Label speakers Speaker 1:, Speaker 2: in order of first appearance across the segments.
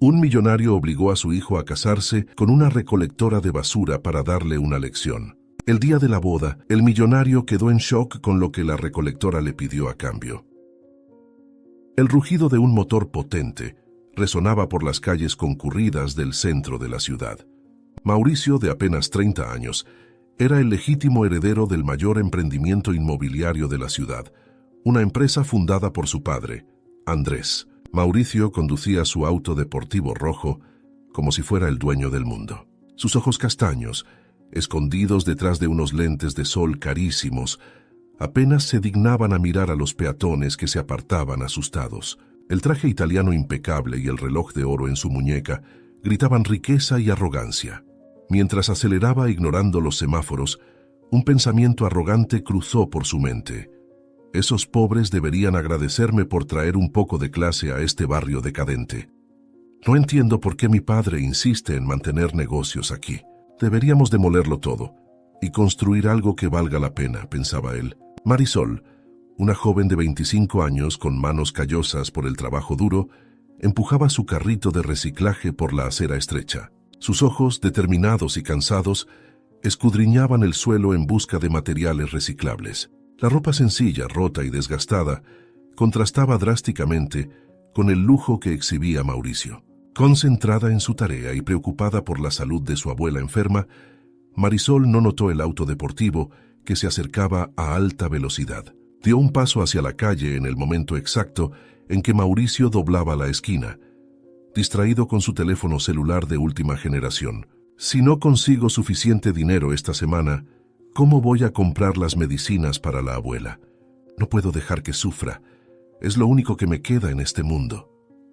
Speaker 1: Un millonario obligó a su hijo a casarse con una recolectora de basura para darle una lección. El día de la boda, el millonario quedó en shock con lo que la recolectora le pidió a cambio. El rugido de un motor potente resonaba por las calles concurridas del centro de la ciudad. Mauricio, de apenas 30 años, era el legítimo heredero del mayor emprendimiento inmobiliario de la ciudad, una empresa fundada por su padre, Andrés. Mauricio conducía su auto deportivo rojo como si fuera el dueño del mundo. Sus ojos castaños, escondidos detrás de unos lentes de sol carísimos, apenas se dignaban a mirar a los peatones que se apartaban asustados. El traje italiano impecable y el reloj de oro en su muñeca gritaban riqueza y arrogancia. Mientras aceleraba ignorando los semáforos, un pensamiento arrogante cruzó por su mente. Esos pobres deberían agradecerme por traer un poco de clase a este barrio decadente. No entiendo por qué mi padre insiste en mantener negocios aquí. Deberíamos demolerlo todo y construir algo que valga la pena, pensaba él. Marisol, una joven de 25 años con manos callosas por el trabajo duro, empujaba su carrito de reciclaje por la acera estrecha. Sus ojos, determinados y cansados, escudriñaban el suelo en busca de materiales reciclables. La ropa sencilla, rota y desgastada, contrastaba drásticamente con el lujo que exhibía Mauricio. Concentrada en su tarea y preocupada por la salud de su abuela enferma, Marisol no notó el auto deportivo que se acercaba a alta velocidad. Dio un paso hacia la calle en el momento exacto en que Mauricio doblaba la esquina, distraído con su teléfono celular de última generación. Si no consigo suficiente dinero esta semana, ¿cómo voy a comprar las medicinas para la abuela? No puedo dejar que sufra. Es lo único que me queda en este mundo,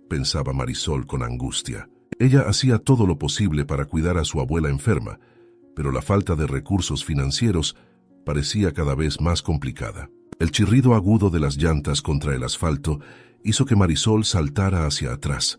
Speaker 1: pensaba Marisol con angustia. Ella hacía todo lo posible para cuidar a su abuela enferma, pero la falta de recursos financieros parecía cada vez más complicada. El chirrido agudo de las llantas contra el asfalto hizo que Marisol saltara hacia atrás,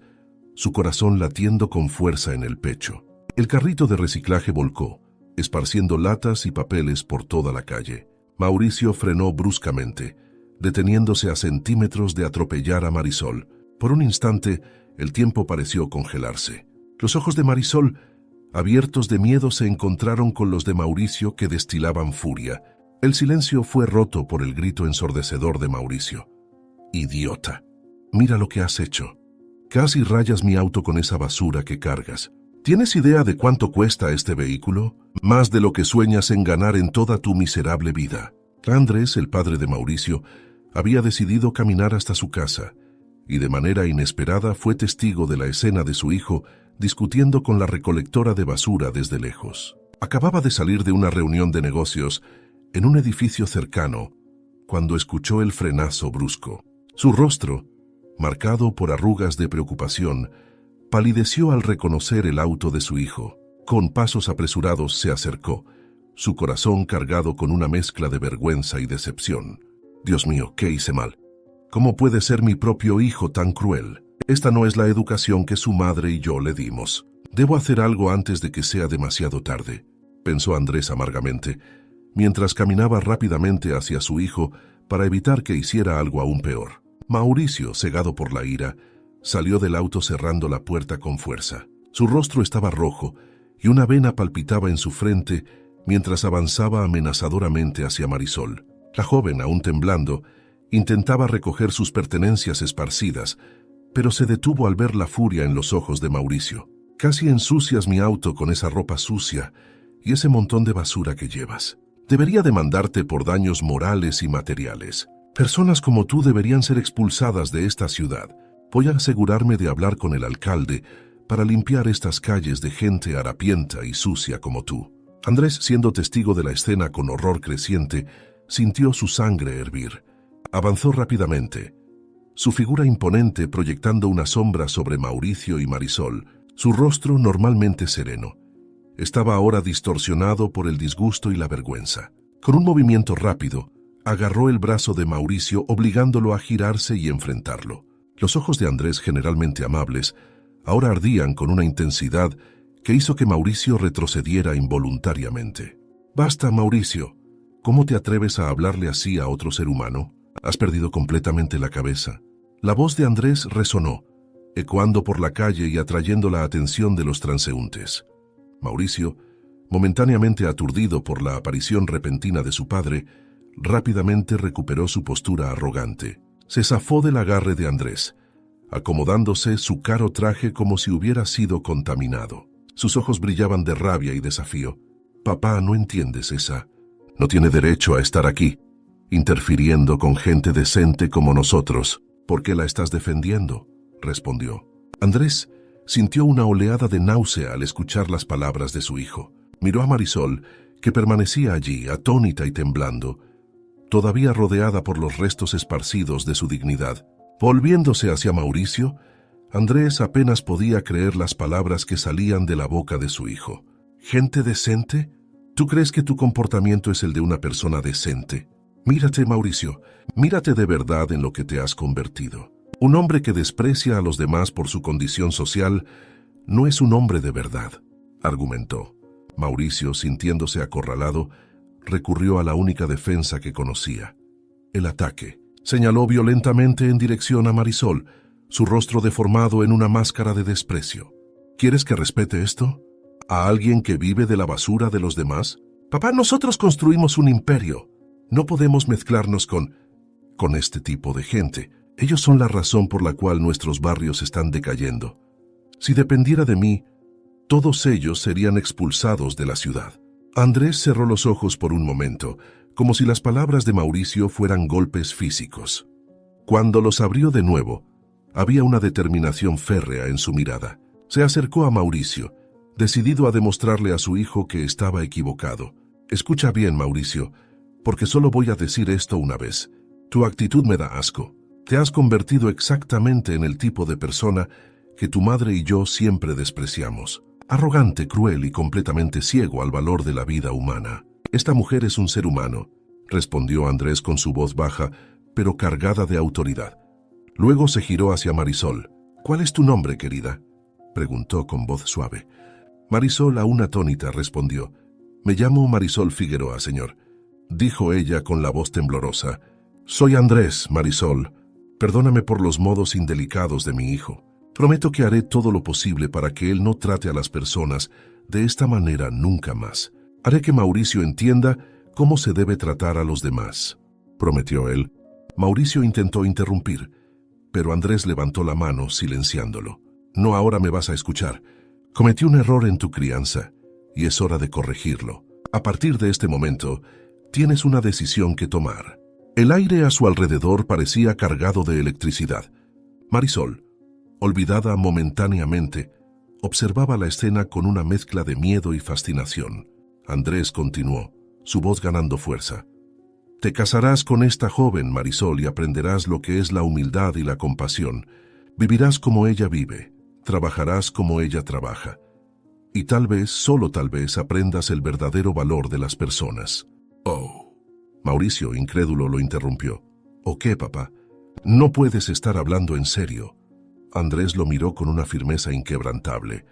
Speaker 1: su corazón latiendo con fuerza en el pecho. El carrito de reciclaje volcó, esparciendo latas y papeles por toda la calle. Mauricio frenó bruscamente, deteniéndose a centímetros de atropellar a Marisol. Por un instante, el tiempo pareció congelarse. Los ojos de Marisol, abiertos de miedo, se encontraron con los de Mauricio que destilaban furia. El silencio fue roto por el grito ensordecedor de Mauricio. «Idiota, mira lo que has hecho. Casi rayas mi auto con esa basura que cargas. ¿Tienes idea de cuánto cuesta este vehículo? Más de lo que sueñas en ganar en toda tu miserable vida». Andrés, el padre de Mauricio, había decidido caminar hasta su casa y de manera inesperada fue testigo de la escena de su hijo discutiendo con la recolectora de basura desde lejos. Acababa de salir de una reunión de negocios en un edificio cercano cuando escuchó el frenazo brusco. Su rostro, marcado por arrugas de preocupación, palideció al reconocer el auto de su hijo. Con pasos apresurados se acercó, su corazón cargado con una mezcla de vergüenza y decepción. «Dios mío, ¿qué hice mal? ¿Cómo puede ser mi propio hijo tan cruel? Esta no es la educación que su madre y yo le dimos. Debo hacer algo antes de que sea demasiado tarde», pensó Andrés amargamente, mientras caminaba rápidamente hacia su hijo para evitar que hiciera algo aún peor. Mauricio, cegado por la ira, salió del auto cerrando la puerta con fuerza. Su rostro estaba rojo y una vena palpitaba en su frente mientras avanzaba amenazadoramente hacia Marisol. La joven, aún temblando, intentaba recoger sus pertenencias esparcidas, pero se detuvo al ver la furia en los ojos de Mauricio. «Casi ensucias mi auto con esa ropa sucia y ese montón de basura que llevas. Debería demandarte por daños morales y materiales. Personas como tú deberían ser expulsadas de esta ciudad. Voy a asegurarme de hablar con el alcalde para limpiar estas calles de gente harapienta y sucia como tú». Andrés, siendo testigo de la escena con horror creciente, sintió su sangre hervir. Avanzó rápidamente, su figura imponente proyectando una sombra sobre Mauricio y Marisol. Su rostro, normalmente sereno, estaba ahora distorsionado por el disgusto y la vergüenza. Con un movimiento rápido, agarró el brazo de Mauricio obligándolo a girarse y enfrentarlo. Los ojos de Andrés, generalmente amables, ahora ardían con una intensidad que hizo que Mauricio retrocediera involuntariamente. «Basta, Mauricio. ¿Cómo te atreves a hablarle así a otro ser humano? Has perdido completamente la cabeza». La voz de Andrés resonó, ecoando por la calle y atrayendo la atención de los transeúntes. Mauricio, momentáneamente aturdido por la aparición repentina de su padre, rápidamente recuperó su postura arrogante. Se zafó del agarre de Andrés, acomodándose su caro traje como si hubiera sido contaminado. Sus ojos brillaban de rabia y desafío. «Papá, no entiendes esa. No tiene derecho a estar aquí, interfiriendo con gente decente como nosotros. ¿Por qué la estás defendiendo?», respondió. Andrés sintió una oleada de náusea al escuchar las palabras de su hijo. Miró a Marisol, que permanecía allí, atónita y temblando, todavía rodeada por los restos esparcidos de su dignidad. Volviéndose hacia Mauricio, Andrés apenas podía creer las palabras que salían de la boca de su hijo. «¿Gente decente? ¿Tú crees que tu comportamiento es el de una persona decente? Mírate, Mauricio, mírate de verdad en lo que te has convertido. Un hombre que desprecia a los demás por su condición social no es un hombre de verdad», argumentó. Mauricio, sintiéndose acorralado, recurrió a la única defensa que conocía: el ataque. Señaló violentamente en dirección a Marisol, su rostro deformado en una máscara de desprecio. «¿Quieres que respete esto? ¿A alguien que vive de la basura de los demás? Papá, nosotros construimos un imperio. No podemos mezclarnos con este tipo de gente. Ellos son la razón por la cual nuestros barrios están decayendo. Si dependiera de mí, todos ellos serían expulsados de la ciudad». Andrés cerró los ojos por un momento, como si las palabras de Mauricio fueran golpes físicos. Cuando los abrió de nuevo, había una determinación férrea en su mirada. Se acercó a Mauricio, decidido a demostrarle a su hijo que estaba equivocado. «Escucha bien, Mauricio, porque solo voy a decir esto una vez. Tu actitud me da asco. Te has convertido exactamente en el tipo de persona que tu madre y yo siempre despreciamos. Arrogante, cruel y completamente ciego al valor de la vida humana. Esta mujer es un ser humano», respondió Andrés con su voz baja, pero cargada de autoridad. Luego se giró hacia Marisol. «¿Cuál es tu nombre, querida?», preguntó con voz suave. Marisol, aún atónita, respondió. «Me llamo Marisol Figueroa, señor», dijo ella con la voz temblorosa. «Soy Andrés, Marisol. Perdóname por los modos indelicados de mi hijo. Prometo que haré todo lo posible para que él no trate a las personas de esta manera nunca más. Haré que Mauricio entienda cómo se debe tratar a los demás», prometió él. Mauricio intentó interrumpir, pero Andrés levantó la mano, silenciándolo. «No, ahora me vas a escuchar. Cometí un error en tu crianza, y es hora de corregirlo. A partir de este momento, tienes una decisión que tomar». El aire a su alrededor parecía cargado de electricidad. Marisol, olvidada momentáneamente, observaba la escena con una mezcla de miedo y fascinación. Andrés continuó, su voz ganando fuerza. «Te casarás con esta joven, Marisol, y aprenderás lo que es la humildad y la compasión. Vivirás como ella vive, trabajarás como ella trabaja. Y tal vez, solo tal vez, aprendas el verdadero valor de las personas». «Oh». Mauricio, incrédulo, lo interrumpió. «¿O qué, papá? No puedes estar hablando en serio». Andrés lo miró con una firmeza inquebrantable.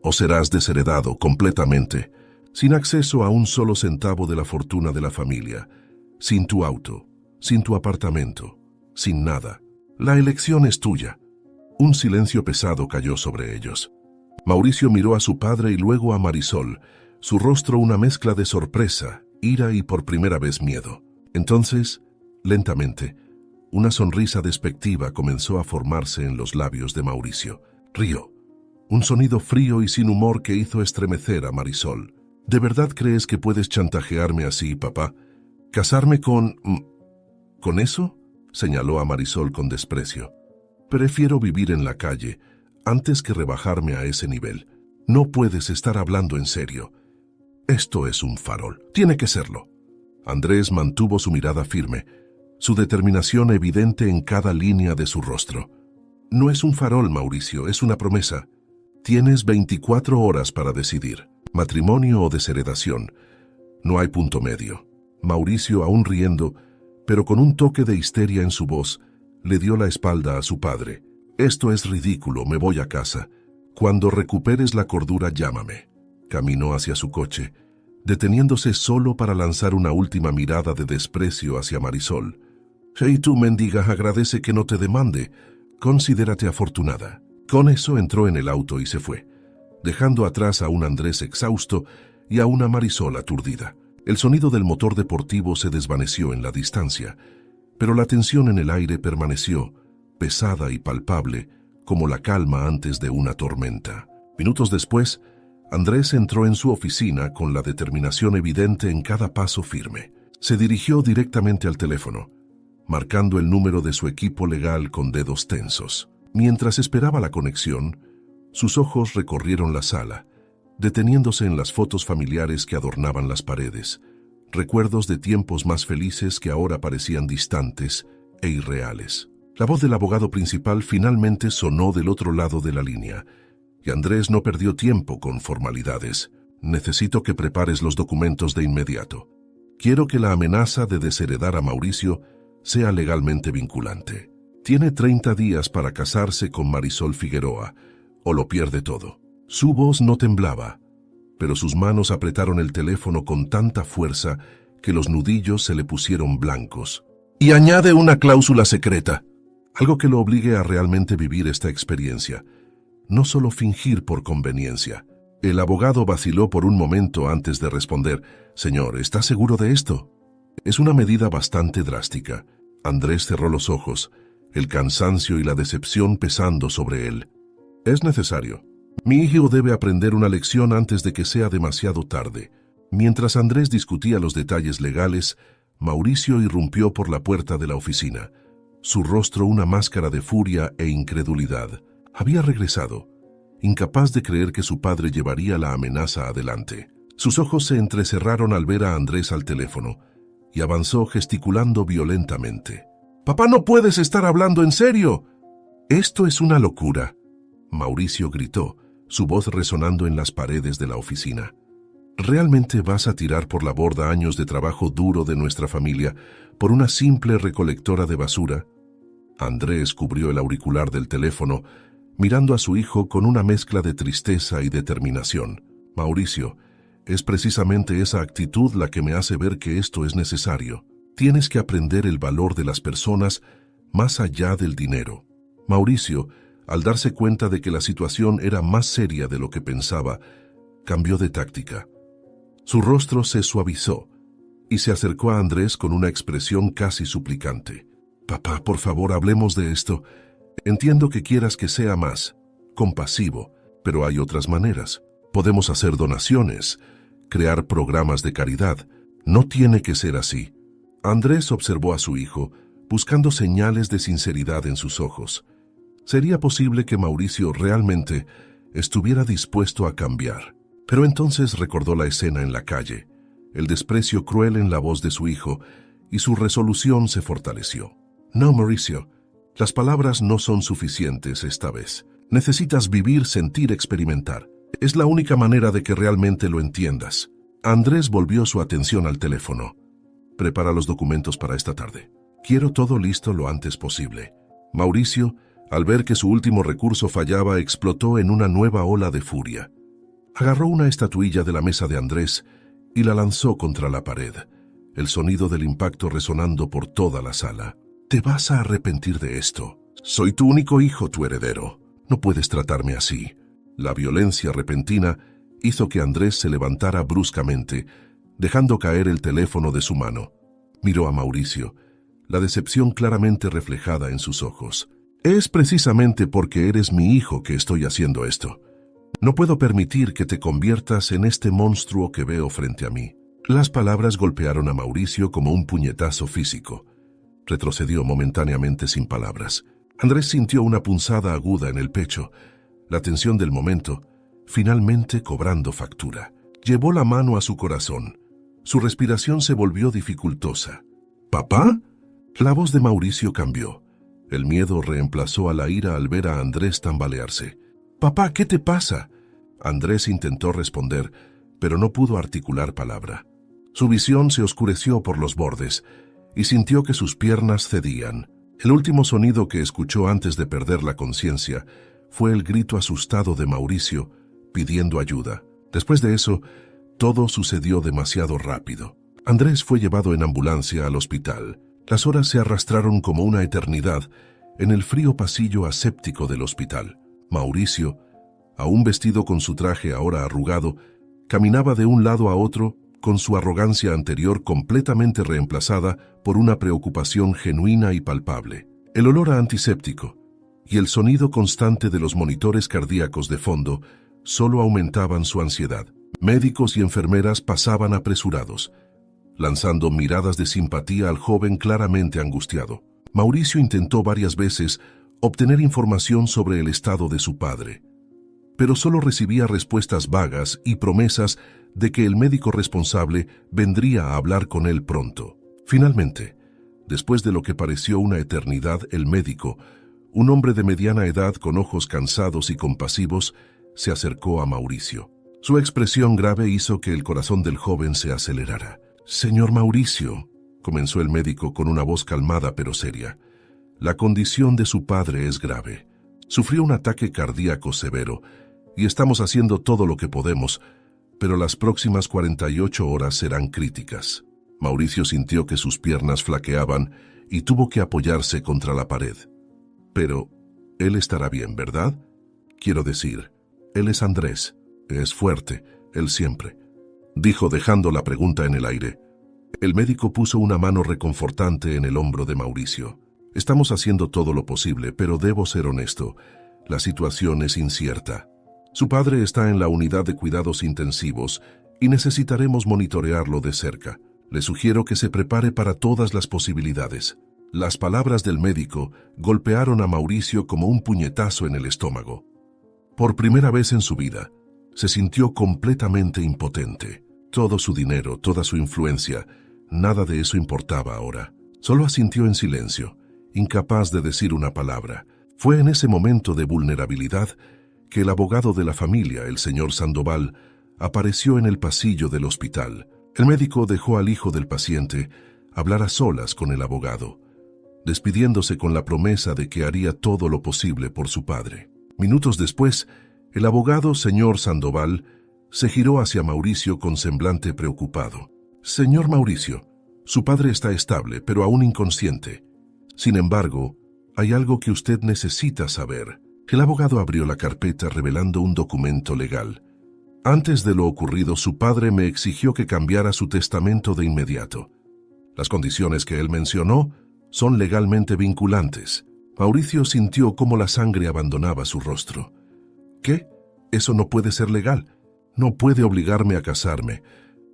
Speaker 1: «O serás desheredado completamente, sin acceso a un solo centavo de la fortuna de la familia, sin tu auto, sin tu apartamento, sin nada. La elección es tuya». Un silencio pesado cayó sobre ellos. Mauricio miró a su padre y luego a Marisol, su rostro una mezcla de sorpresa, ira y por primera vez miedo. Entonces, lentamente, una sonrisa despectiva comenzó a formarse en los labios de Mauricio. Rió, un sonido frío y sin humor que hizo estremecer a Marisol. «¿De verdad crees que puedes chantajearme así, papá? ¿Casarme con eso?», señaló a Marisol con desprecio. «Prefiero vivir en la calle antes que rebajarme a ese nivel. No puedes estar hablando en serio. Esto es un farol. Tiene que serlo». Andrés mantuvo su mirada firme, su determinación evidente en cada línea de su rostro. «No es un farol, Mauricio, es una promesa. Tienes 24 horas para decidir, matrimonio o desheredación. No hay punto medio». Mauricio, aún riendo, pero con un toque de histeria en su voz, le dio la espalda a su padre. «Esto es ridículo, me voy a casa. Cuando recuperes la cordura, llámame». Caminó hacia su coche, deteniéndose solo para lanzar una última mirada de desprecio hacia Marisol. «Hey tú, mendiga, agradece que no te demande. Considérate afortunada. Con eso entró en el auto y se fue, dejando atrás a un Andrés exhausto y a una Marisol aturdida. El sonido del motor deportivo se desvaneció en la distancia, pero la tensión en el aire permaneció, pesada y palpable, como la calma antes de una tormenta. Minutos después, Andrés entró en su oficina con la determinación evidente en cada paso firme. Se dirigió directamente al teléfono, marcando el número de su equipo legal con dedos tensos. Mientras esperaba la conexión, sus ojos recorrieron la sala, deteniéndose en las fotos familiares que adornaban las paredes, recuerdos de tiempos más felices que ahora parecían distantes e irreales. La voz del abogado principal finalmente sonó del otro lado de la línea, y Andrés no perdió tiempo con formalidades. Necesito que prepares los documentos de inmediato. Quiero que la amenaza de desheredar a Mauricio sea legalmente vinculante. Tiene 30 días para casarse con Marisol Figueroa, o lo pierde todo. Su voz no temblaba, pero sus manos apretaron el teléfono con tanta fuerza que los nudillos se le pusieron blancos. Y añade una cláusula secreta, algo que lo obligue a realmente vivir esta experiencia, no solo fingir por conveniencia. El abogado vaciló por un momento antes de responder. Señor, ¿está seguro de esto? Es una medida bastante drástica. Andrés cerró los ojos, el cansancio y la decepción pesando sobre él. Es necesario. Mi hijo debe aprender una lección antes de que sea demasiado tarde. Mientras Andrés discutía los detalles legales, Mauricio irrumpió por la puerta de la oficina, su rostro una máscara de furia e incredulidad. Había regresado, incapaz de creer que su padre llevaría la amenaza adelante. Sus ojos se entrecerraron al ver a Andrés al teléfono, y avanzó gesticulando violentamente. «¡Papá, no puedes estar hablando en serio! Esto es una locura», Mauricio gritó, su voz resonando en las paredes de la oficina. ¿Realmente vas a tirar por la borda años de trabajo duro de nuestra familia por una simple recolectora de basura? Andrés cubrió el auricular del teléfono, mirando a su hijo con una mezcla de tristeza y determinación. Mauricio, es precisamente esa actitud la que me hace ver que esto es necesario. Tienes que aprender el valor de las personas más allá del dinero. Mauricio, al darse cuenta de que la situación era más seria de lo que pensaba, cambió de táctica. Su rostro se suavizó y se acercó a Andrés con una expresión casi suplicante. «Papá, por favor, hablemos de esto. Entiendo que quieras que sea más compasivo, pero hay otras maneras. Podemos hacer donaciones, crear programas de caridad. No tiene que ser así». Andrés observó a su hijo, buscando señales de sinceridad en sus ojos. ¿Sería posible que Mauricio realmente estuviera dispuesto a cambiar? Pero entonces recordó la escena en la calle, el desprecio cruel en la voz de su hijo, y su resolución se fortaleció. «No, Mauricio, las palabras no son suficientes esta vez. Necesitas vivir, sentir, experimentar. Es la única manera de que realmente lo entiendas». Andrés volvió su atención al teléfono. «Prepara los documentos para esta tarde. Quiero todo listo lo antes posible». Mauricio, al ver que su último recurso fallaba, explotó en una nueva ola de furia. Agarró una estatuilla de la mesa de Andrés y la lanzó contra la pared, el sonido del impacto resonando por toda la sala. «Te vas a arrepentir de esto. Soy tu único hijo, tu heredero. No puedes tratarme así». La violencia repentina hizo que Andrés se levantara bruscamente, dejando caer el teléfono de su mano. Miró a Mauricio, la decepción claramente reflejada en sus ojos. «Es precisamente porque eres mi hijo que estoy haciendo esto. No puedo permitir que te conviertas en este monstruo que veo frente a mí». Las palabras golpearon a Mauricio como un puñetazo físico. Retrocedió momentáneamente sin palabras. Andrés sintió una punzada aguda en el pecho, la tensión del momento, finalmente cobrando factura. Llevó la mano a su corazón. Su respiración se volvió dificultosa. «¿Papá?». La voz de Mauricio cambió. El miedo reemplazó a la ira al ver a Andrés tambalearse. «Papá, ¿qué te pasa?». Andrés intentó responder, pero no pudo articular palabra. Su visión se oscureció por los bordes y sintió que sus piernas cedían. El último sonido que escuchó antes de perder la conciencia fue el grito asustado de Mauricio pidiendo ayuda. Después de eso, todo sucedió demasiado rápido. Andrés fue llevado en ambulancia al hospital. Las horas se arrastraron como una eternidad en el frío pasillo aséptico del hospital. Mauricio, aún vestido con su traje ahora arrugado, caminaba de un lado a otro con su arrogancia anterior completamente reemplazada por una preocupación genuina y palpable. El olor a antiséptico y el sonido constante de los monitores cardíacos de fondo solo aumentaban su ansiedad. Médicos y enfermeras pasaban apresurados, lanzando miradas de simpatía al joven claramente angustiado. Mauricio intentó varias veces obtener información sobre el estado de su padre, pero solo recibía respuestas vagas y promesas de que el médico responsable vendría a hablar con él pronto. Finalmente, después de lo que pareció una eternidad, el médico, un hombre de mediana edad con ojos cansados y compasivos, se acercó a Mauricio. Su expresión grave hizo que el corazón del joven se acelerara. «Señor Mauricio», comenzó el médico con una voz calmada pero seria, «la condición de su padre es grave. Sufrió un ataque cardíaco severo y estamos haciendo todo lo que podemos, pero las próximas 48 horas serán críticas». Mauricio sintió que sus piernas flaqueaban y tuvo que apoyarse contra la pared. «Pero él estará bien, ¿verdad? Quiero decir, él es Andrés, es fuerte, él siempre», dijo dejando la pregunta en el aire. El médico puso una mano reconfortante en el hombro de Mauricio. «Estamos haciendo todo lo posible, pero debo ser honesto, la situación es incierta. Su padre está en la unidad de cuidados intensivos y necesitaremos monitorearlo de cerca. Le sugiero que se prepare para todas las posibilidades». Las palabras del médico golpearon a Mauricio como un puñetazo en el estómago. Por primera vez en su vida, se sintió completamente impotente. Todo su dinero, toda su influencia, nada de eso importaba ahora. Solo asintió en silencio, incapaz de decir una palabra. Fue en ese momento de vulnerabilidad que el abogado de la familia, el señor Sandoval, apareció en el pasillo del hospital. El médico dejó al hijo del paciente hablar a solas con el abogado, despidiéndose con la promesa de que haría todo lo posible por su padre. Minutos después, el abogado, señor Sandoval, se giró hacia Mauricio con semblante preocupado. «Señor Mauricio, su padre está estable, pero aún inconsciente. Sin embargo, hay algo que usted necesita saber». El abogado abrió la carpeta revelando un documento legal. «Antes de lo ocurrido, su padre me exigió que cambiara su testamento de inmediato. Las condiciones que él mencionó son legalmente vinculantes». Mauricio sintió cómo la sangre abandonaba su rostro. «¿Qué? Eso no puede ser legal. No puede obligarme a casarme».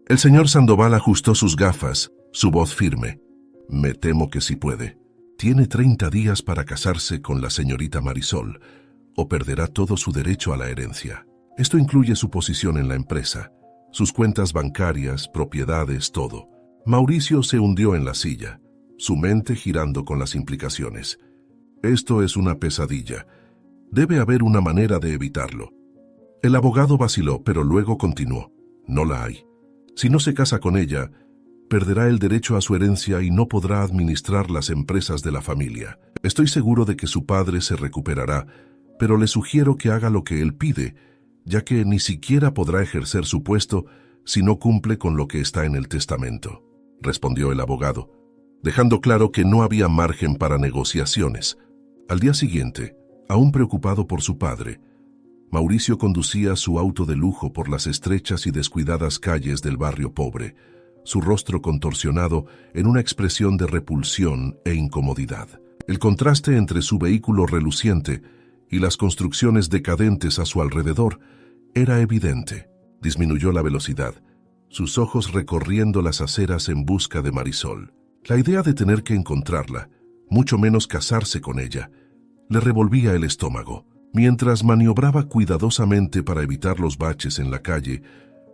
Speaker 1: El señor Sandoval ajustó sus gafas, su voz firme. «Me temo que sí puede. Tiene 30 días para casarse con la señorita Marisol, o perderá todo su derecho a la herencia. Esto incluye su posición en la empresa, sus cuentas bancarias, propiedades, todo». Mauricio se hundió en la silla, su mente girando con las implicaciones. «Esto es una pesadilla. Debe haber una manera de evitarlo». El abogado vaciló, pero luego continuó. «No la hay. Si no se casa con ella, perderá el derecho a su herencia y no podrá administrar las empresas de la familia. Estoy seguro de que su padre se recuperará, pero le sugiero que haga lo que él pide, ya que ni siquiera podrá ejercer su puesto si no cumple con lo que está en el testamento», respondió el abogado, dejando claro que no había margen para negociaciones. Al día siguiente, aún preocupado por su padre, Mauricio conducía su auto de lujo por las estrechas y descuidadas calles del barrio pobre, su rostro contorsionado en una expresión de repulsión e incomodidad. El contraste entre su vehículo reluciente y las construcciones decadentes a su alrededor era evidente. Disminuyó la velocidad, sus ojos recorriendo las aceras en busca de Marisol. La idea de tener que encontrarla, mucho menos casarse con ella, le revolvía el estómago. Mientras maniobraba cuidadosamente para evitar los baches en la calle,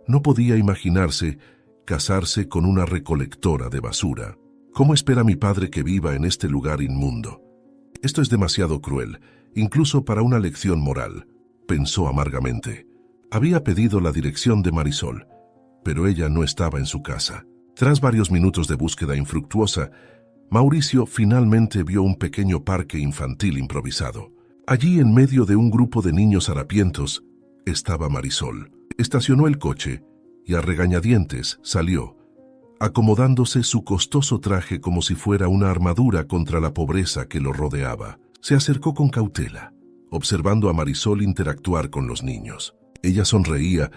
Speaker 1: no podía imaginarse casarse con una recolectora de basura. ¿Cómo espera mi padre que viva en este lugar inmundo? Esto es demasiado cruel, incluso para una lección moral, pensó amargamente. Había pedido la dirección de Marisol, pero ella no estaba en su casa. Tras varios minutos de búsqueda infructuosa, Mauricio finalmente vio un pequeño parque infantil improvisado. Allí, en medio de un grupo de niños harapientos, estaba Marisol. Estacionó el coche y a regañadientes salió, acomodándose su costoso traje como si fuera una armadura contra la pobreza que lo rodeaba. Se acercó con cautela, observando a Marisol interactuar con los niños. Ella sonreía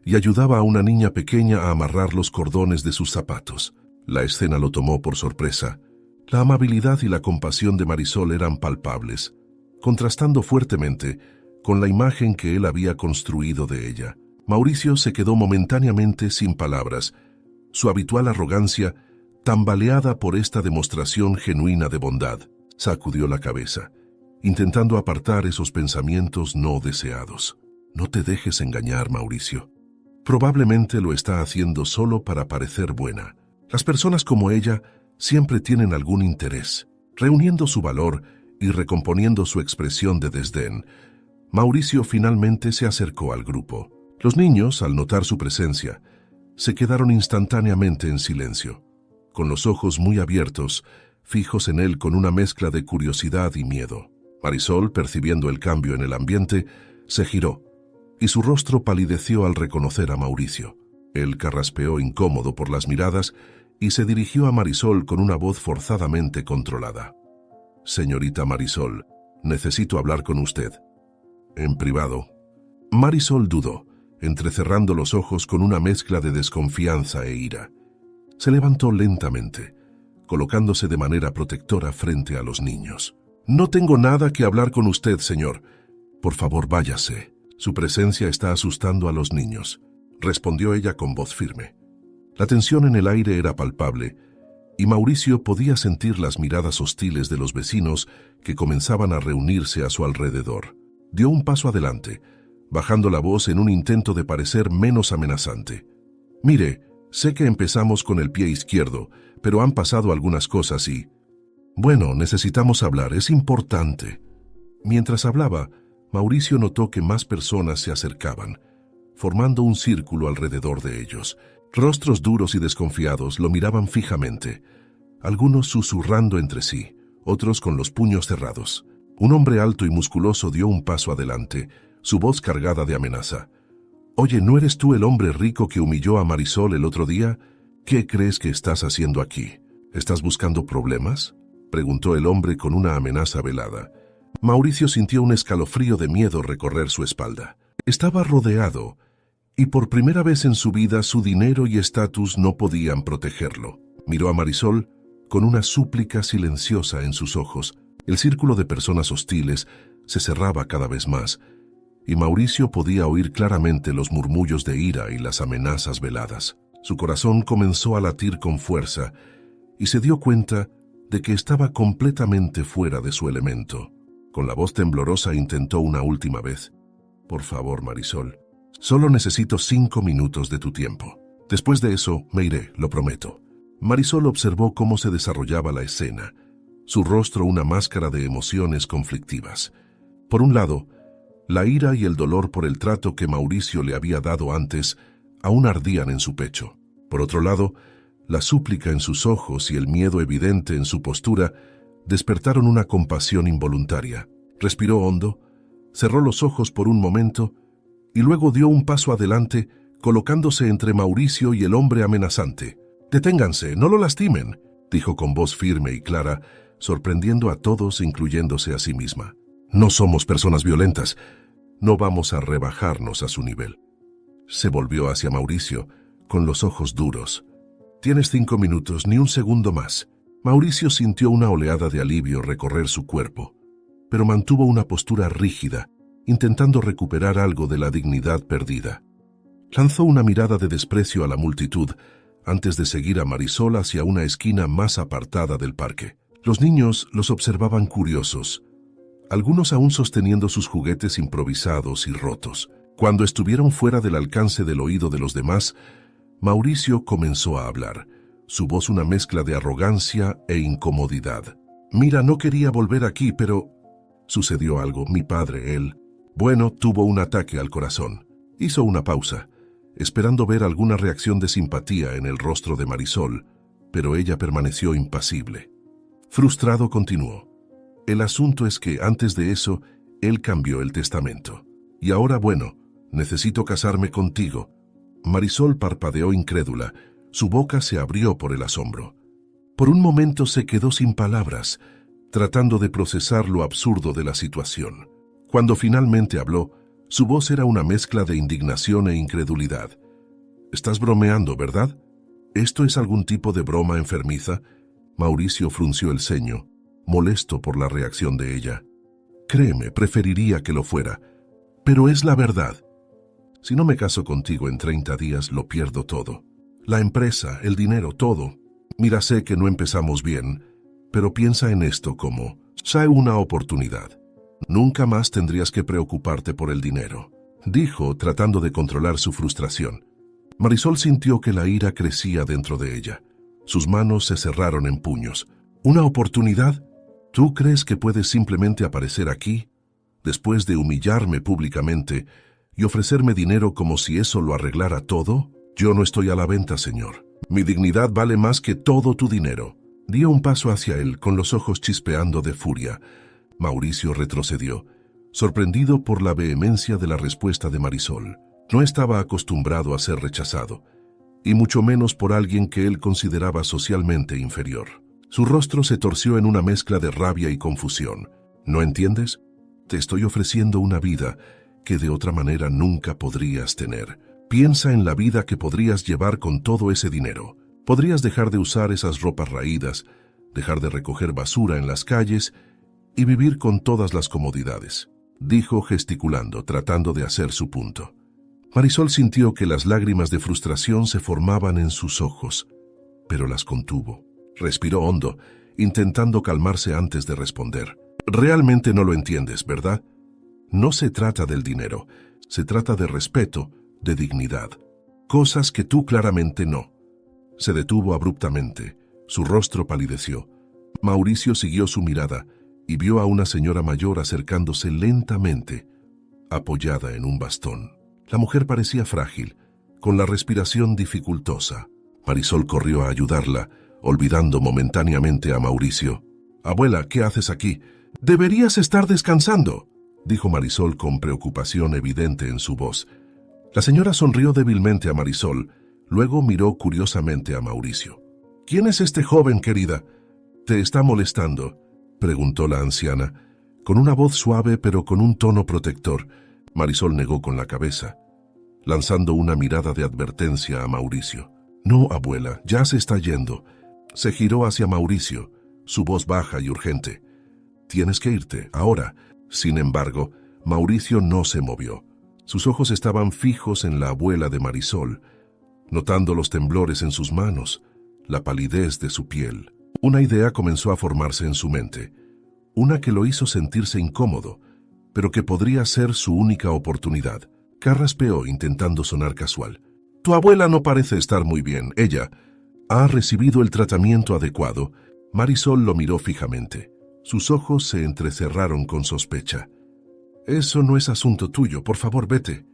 Speaker 1: y ayudaba a una niña pequeña a amarrar los cordones de sus zapatos. La escena lo tomó por sorpresa. La amabilidad y la compasión de Marisol eran palpables, contrastando fuertemente con la imagen que él había construido de ella. Mauricio se quedó momentáneamente sin palabras, su habitual arrogancia tambaleada por esta demostración genuina de bondad. Sacudió la cabeza, intentando apartar esos pensamientos no deseados. No te dejes engañar, Mauricio. Probablemente lo está haciendo solo para parecer buena. Las personas como ella siempre tienen algún interés. Reuniendo su valor y recomponiendo su expresión de desdén, Mauricio finalmente se acercó al grupo. Los niños, al notar su presencia, se quedaron instantáneamente en silencio, con los ojos muy abiertos, fijos en él con una mezcla de curiosidad y miedo. Marisol, percibiendo el cambio en el ambiente, se giró, y su rostro palideció al reconocer a Mauricio. Él carraspeó incómodo por las miradas y se dirigió a Marisol con una voz forzadamente controlada. «Señorita Marisol, necesito hablar con usted. En privado». Marisol dudó, entrecerrando los ojos con una mezcla de desconfianza e ira. Se levantó lentamente, colocándose de manera protectora frente a los niños. «No tengo nada que hablar con usted, señor. Por favor, váyase. Su presencia está asustando a los niños», respondió ella con voz firme. La tensión en el aire era palpable, y Mauricio podía sentir las miradas hostiles de los vecinos que comenzaban a reunirse a su alrededor. Dio un paso adelante, bajando la voz en un intento de parecer menos amenazante. «Mire, sé que empezamos con el pie izquierdo, pero han pasado algunas cosas y... Bueno, necesitamos hablar, es importante». Mientras hablaba, Mauricio notó que más personas se acercaban, formando un círculo alrededor de ellos. Rostros duros y desconfiados lo miraban fijamente, algunos susurrando entre sí, otros con los puños cerrados. Un hombre alto y musculoso dio un paso adelante, su voz cargada de amenaza. «Oye, ¿no eres tú el hombre rico que humilló a Marisol el otro día? ¿Qué crees que estás haciendo aquí? ¿Estás buscando problemas?», preguntó el hombre con una amenaza velada. Mauricio sintió un escalofrío de miedo recorrer su espalda. Estaba rodeado, y por primera vez en su vida su dinero y estatus no podían protegerlo. Miró a Marisol con una súplica silenciosa en sus ojos. El círculo de personas hostiles se cerraba cada vez más, y Mauricio podía oír claramente los murmullos de ira y las amenazas veladas. Su corazón comenzó a latir con fuerza, y se dio cuenta de que estaba completamente fuera de su elemento. Con la voz temblorosa intentó una última vez. «Por favor, Marisol, solo necesito 5 minutos de tu tiempo. Después de eso me iré, lo prometo». Marisol observó cómo se desarrollaba la escena, su rostro una máscara de emociones conflictivas. Por un lado, la ira y el dolor por el trato que Mauricio le había dado antes aún ardían en su pecho. Por otro lado, la súplica en sus ojos y el miedo evidente en su postura despertaron una compasión involuntaria. Respiró hondo, cerró los ojos por un momento y luego dio un paso adelante, colocándose entre Mauricio y el hombre amenazante. «Deténganse, no lo lastimen», dijo con voz firme y clara, sorprendiendo a todos, incluyéndose a sí misma. «No somos personas violentas. No vamos a rebajarnos a su nivel». Se volvió hacia Mauricio, con los ojos duros. «Tienes 5 minutos, ni un segundo más». Mauricio sintió una oleada de alivio recorrer su cuerpo, pero mantuvo una postura rígida, intentando recuperar algo de la dignidad perdida. Lanzó una mirada de desprecio a la multitud antes de seguir a Marisol hacia una esquina más apartada del parque. Los niños los observaban curiosos, algunos aún sosteniendo sus juguetes improvisados y rotos. Cuando estuvieron fuera del alcance del oído de los demás, Mauricio comenzó a hablar, su voz una mezcla de arrogancia e incomodidad. «Mira, no quería volver aquí, pero... sucedió algo. Mi padre, él... bueno, tuvo un ataque al corazón». Hizo una pausa, esperando ver alguna reacción de simpatía en el rostro de Marisol, pero ella permaneció impasible. Frustrado continuó. «El asunto es que, antes de eso, él cambió el testamento. Y ahora, bueno, necesito casarme contigo». Marisol parpadeó incrédula. Su boca se abrió por el asombro. Por un momento se quedó sin palabras, tratando de procesar lo absurdo de la situación. Cuando finalmente habló, su voz era una mezcla de indignación e incredulidad. «Estás bromeando, ¿verdad? ¿Esto es algún tipo de broma enfermiza?» Mauricio frunció el ceño, molesto por la reacción de ella. «Créeme, preferiría que lo fuera, pero es la verdad. Si no me caso contigo en 30 días, lo pierdo todo. La empresa, el dinero, todo. Mira, sé que no empezamos bien, pero piensa en esto como, hay una oportunidad. Nunca más tendrías que preocuparte por el dinero», dijo, tratando de controlar su frustración. Marisol sintió que la ira crecía dentro de ella. Sus manos se cerraron en puños. «¿Una oportunidad? ¿Tú crees que puedes simplemente aparecer aquí, después de humillarme públicamente, y ofrecerme dinero como si eso lo arreglara todo? Yo no estoy a la venta, señor. Mi dignidad vale más que todo tu dinero». Dio un paso hacia él, con los ojos chispeando de furia. Mauricio retrocedió, sorprendido por la vehemencia de la respuesta de Marisol. No estaba acostumbrado a ser rechazado, y mucho menos por alguien que él consideraba socialmente inferior. Su rostro se torció en una mezcla de rabia y confusión. «¿No entiendes? Te estoy ofreciendo una vida que de otra manera nunca podrías tener. Piensa en la vida que podrías llevar con todo ese dinero. Podrías dejar de usar esas ropas raídas, dejar de recoger basura en las calles y vivir con todas las comodidades», dijo gesticulando, tratando de hacer su punto. Marisol sintió que las lágrimas de frustración se formaban en sus ojos, pero las contuvo. Respiró hondo, intentando calmarse antes de responder. «Realmente no lo entiendes, ¿verdad? No se trata del dinero, se trata de respeto, de dignidad. Cosas que tú claramente no». Se detuvo abruptamente. Su rostro palideció. Mauricio siguió su mirada y vio a una señora mayor acercándose lentamente, apoyada en un bastón. La mujer parecía frágil, con la respiración dificultosa. Marisol corrió a ayudarla, olvidando momentáneamente a Mauricio. «Abuela, ¿qué haces aquí?» «Deberías estar descansando», dijo Marisol con preocupación evidente en su voz. La señora sonrió débilmente a Marisol, luego miró curiosamente a Mauricio. «¿Quién es este joven, querida? ¿Te está molestando?», preguntó la anciana, con una voz suave pero con un tono protector. Marisol negó con la cabeza, lanzando una mirada de advertencia a Mauricio. «No, abuela, ya se está yendo». Se giró hacia Mauricio, su voz baja y urgente. «Tienes que irte, ahora». Sin embargo, Mauricio no se movió. Sus ojos estaban fijos en la abuela de Marisol, notando los temblores en sus manos, la palidez de su piel. Una idea comenzó a formarse en su mente, una que lo hizo sentirse incómodo, pero que podría ser su única oportunidad. Carraspeó intentando sonar casual. «Tu abuela no parece estar muy bien. Ella ha recibido el tratamiento adecuado». Marisol lo miró fijamente. Sus ojos se entrecerraron con sospecha. «Eso no es asunto tuyo, por favor, vete».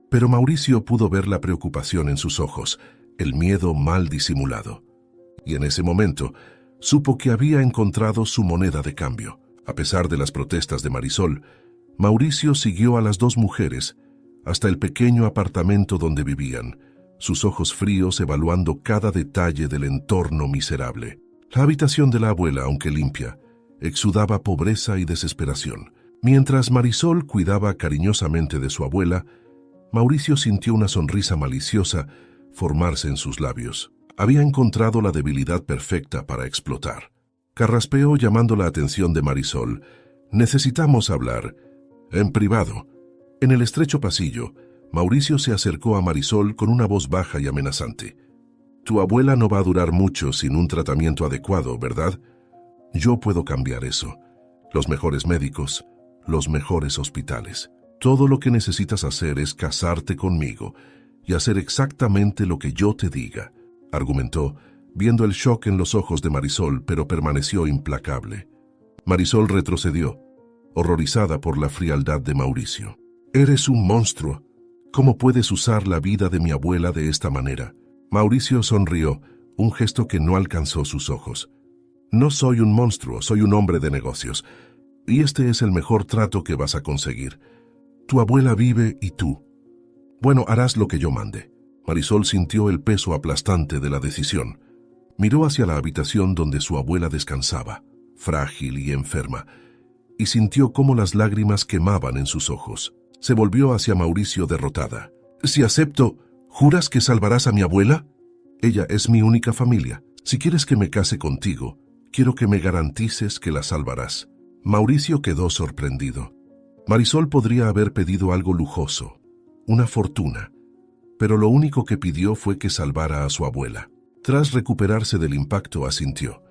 Speaker 1: Pero Mauricio pudo ver la preocupación en sus ojos, el miedo mal disimulado. Y en ese momento, supo que había encontrado su moneda de cambio. A pesar de las protestas de Marisol, Mauricio siguió a las dos mujeres hasta el pequeño apartamento donde vivían, sus ojos fríos evaluando cada detalle del entorno miserable. La habitación de la abuela, aunque limpia, exudaba pobreza y desesperación. Mientras Marisol cuidaba cariñosamente de su abuela, Mauricio sintió una sonrisa maliciosa formarse en sus labios. Había encontrado la debilidad perfecta para explotar. Carraspeó llamando la atención de Marisol. «Necesitamos hablar. En privado». En el estrecho pasillo, Mauricio se acercó a Marisol con una voz baja y amenazante. «Tu abuela no va a durar mucho sin un tratamiento adecuado, ¿verdad? Yo puedo cambiar eso. Los mejores médicos, los mejores hospitales. Todo lo que necesitas hacer es casarte conmigo y hacer exactamente lo que yo te diga», argumentó, viendo el shock en los ojos de Marisol, pero permaneció implacable. Marisol retrocedió, horrorizada por la frialdad de Mauricio. «Eres un monstruo. ¿Cómo puedes usar la vida de mi abuela de esta manera?». Mauricio sonrió, un gesto que no alcanzó sus ojos. «No soy un monstruo, soy un hombre de negocios. Y este es el mejor trato que vas a conseguir. Tu abuela vive y tú. Bueno, harás lo que yo mande». Marisol sintió el peso aplastante de la decisión. Miró hacia la habitación donde su abuela descansaba, frágil y enferma, y sintió cómo las lágrimas quemaban en sus ojos. Se volvió hacia Mauricio derrotada. «Si acepto, ¿juras que salvarás a mi abuela?» «Ella es mi única familia. Si quieres que me case contigo, quiero que me garantices que la salvarás». Mauricio quedó sorprendido. Marisol podría haber pedido algo lujoso, una fortuna, pero lo único que pidió fue que salvara a su abuela. Tras recuperarse del impacto, asintió,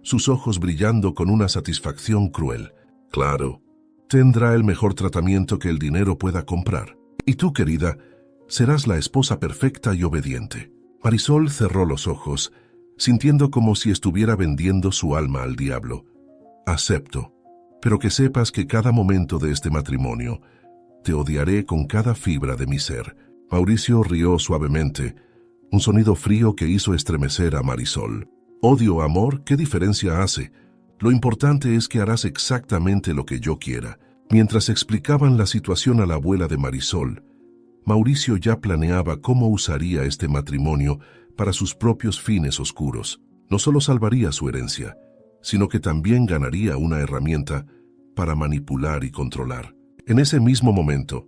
Speaker 1: sus ojos brillando con una satisfacción cruel. «Claro, tendrá el mejor tratamiento que el dinero pueda comprar. Y tú, querida, serás la esposa perfecta y obediente». Marisol cerró los ojos, sintiendo como si estuviera vendiendo su alma al diablo. «Acepto, pero que sepas que cada momento de este matrimonio te odiaré con cada fibra de mi ser». Mauricio rió suavemente, un sonido frío que hizo estremecer a Marisol. «Odio, amor, ¿qué diferencia hace? Lo importante es que harás exactamente lo que yo quiera». Mientras explicaban la situación a la abuela de Marisol, Mauricio ya planeaba cómo usaría este matrimonio para sus propios fines oscuros. No solo salvaría su herencia, sino que también ganaría una herramienta para manipular y controlar. En ese mismo momento,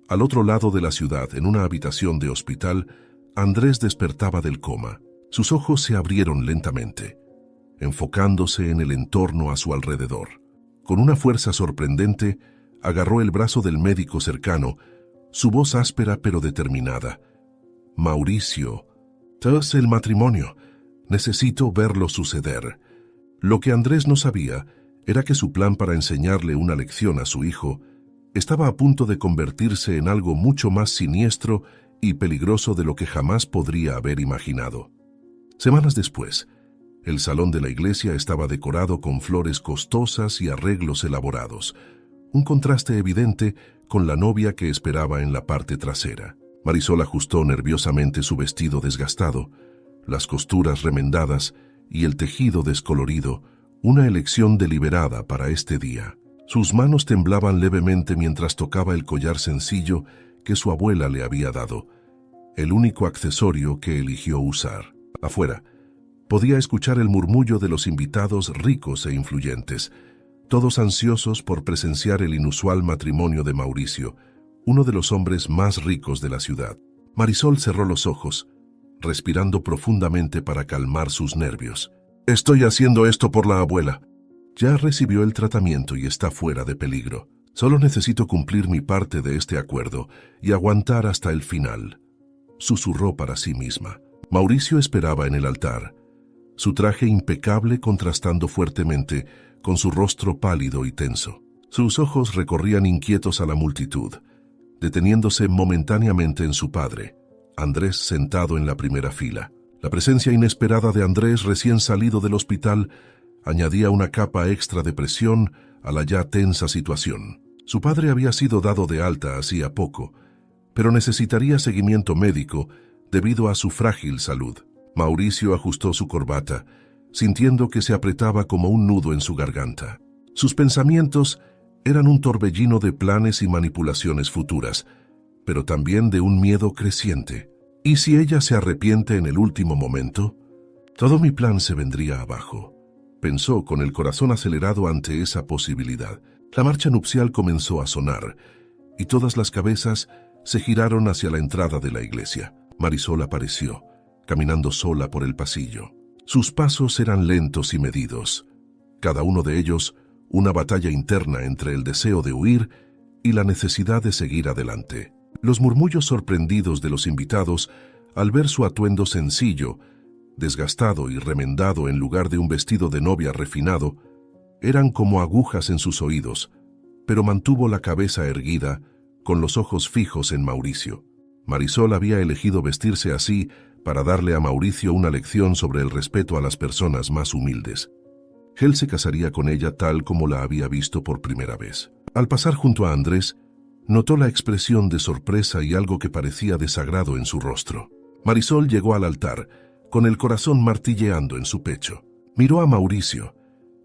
Speaker 1: al otro lado de la ciudad, en una habitación de hospital, Andrés despertaba del coma. Sus ojos se abrieron lentamente, enfocándose en el entorno a su alrededor. Con una fuerza sorprendente, agarró el brazo del médico cercano, su voz áspera pero determinada. «Mauricio, tras el matrimonio, necesito verlo suceder». Lo que Andrés no sabía era que su plan para enseñarle una lección a su hijo estaba a punto de convertirse en algo mucho más siniestro y peligroso de lo que jamás podría haber imaginado. Semanas después, el salón de la iglesia estaba decorado con flores costosas y arreglos elaborados, un contraste evidente con la novia que esperaba en la parte trasera. Marisol ajustó nerviosamente su vestido desgastado, las costuras remendadas y el tejido descolorido, una elección deliberada para este día. Sus manos temblaban levemente mientras tocaba el collar sencillo que su abuela le había dado, el único accesorio que eligió usar. Afuera, podía escuchar el murmullo de los invitados ricos e influyentes, todos ansiosos por presenciar el inusual matrimonio de Mauricio, uno de los hombres más ricos de la ciudad. Marisol cerró los ojos, respirando profundamente para calmar sus nervios. «Estoy haciendo esto por la abuela. Ya recibió el tratamiento y está fuera de peligro. Solo necesito cumplir mi parte de este acuerdo y aguantar hasta el final», susurró para sí misma. Mauricio esperaba en el altar, su traje impecable contrastando fuertemente con su rostro pálido y tenso. Sus ojos recorrían inquietos a la multitud, deteniéndose momentáneamente en su padre, Andrés, sentado en la primera fila. La presencia inesperada de Andrés, recién salido del hospital, añadía una capa extra de presión a la ya tensa situación. Su padre había sido dado de alta hacía poco, pero necesitaría seguimiento médico debido a su frágil salud. Mauricio ajustó su corbata, sintiendo que se apretaba como un nudo en su garganta. Sus pensamientos eran un torbellino de planes y manipulaciones futuras, pero también de un miedo creciente. ¿Y si ella se arrepiente en el último momento? Todo mi plan se vendría abajo, pensó con el corazón acelerado ante esa posibilidad. La marcha nupcial comenzó a sonar, y todas las cabezas se giraron hacia la entrada de la iglesia. Marisol apareció, caminando sola por el pasillo. Sus pasos eran lentos y medidos, cada uno de ellos una batalla interna entre el deseo de huir y la necesidad de seguir adelante. Los murmullos sorprendidos de los invitados al ver su atuendo sencillo, desgastado y remendado en lugar de un vestido de novia refinado, eran como agujas en sus oídos, pero mantuvo la cabeza erguida, con los ojos fijos en Mauricio. Marisol había elegido vestirse así para darle a Mauricio una lección sobre el respeto a las personas más humildes. Él se casaría con ella tal como la había visto por primera vez. Al pasar junto a Andrés, notó la expresión de sorpresa y algo que parecía desagrado en su rostro. Marisol llegó al altar, con el corazón martilleando en su pecho. Miró a Mauricio,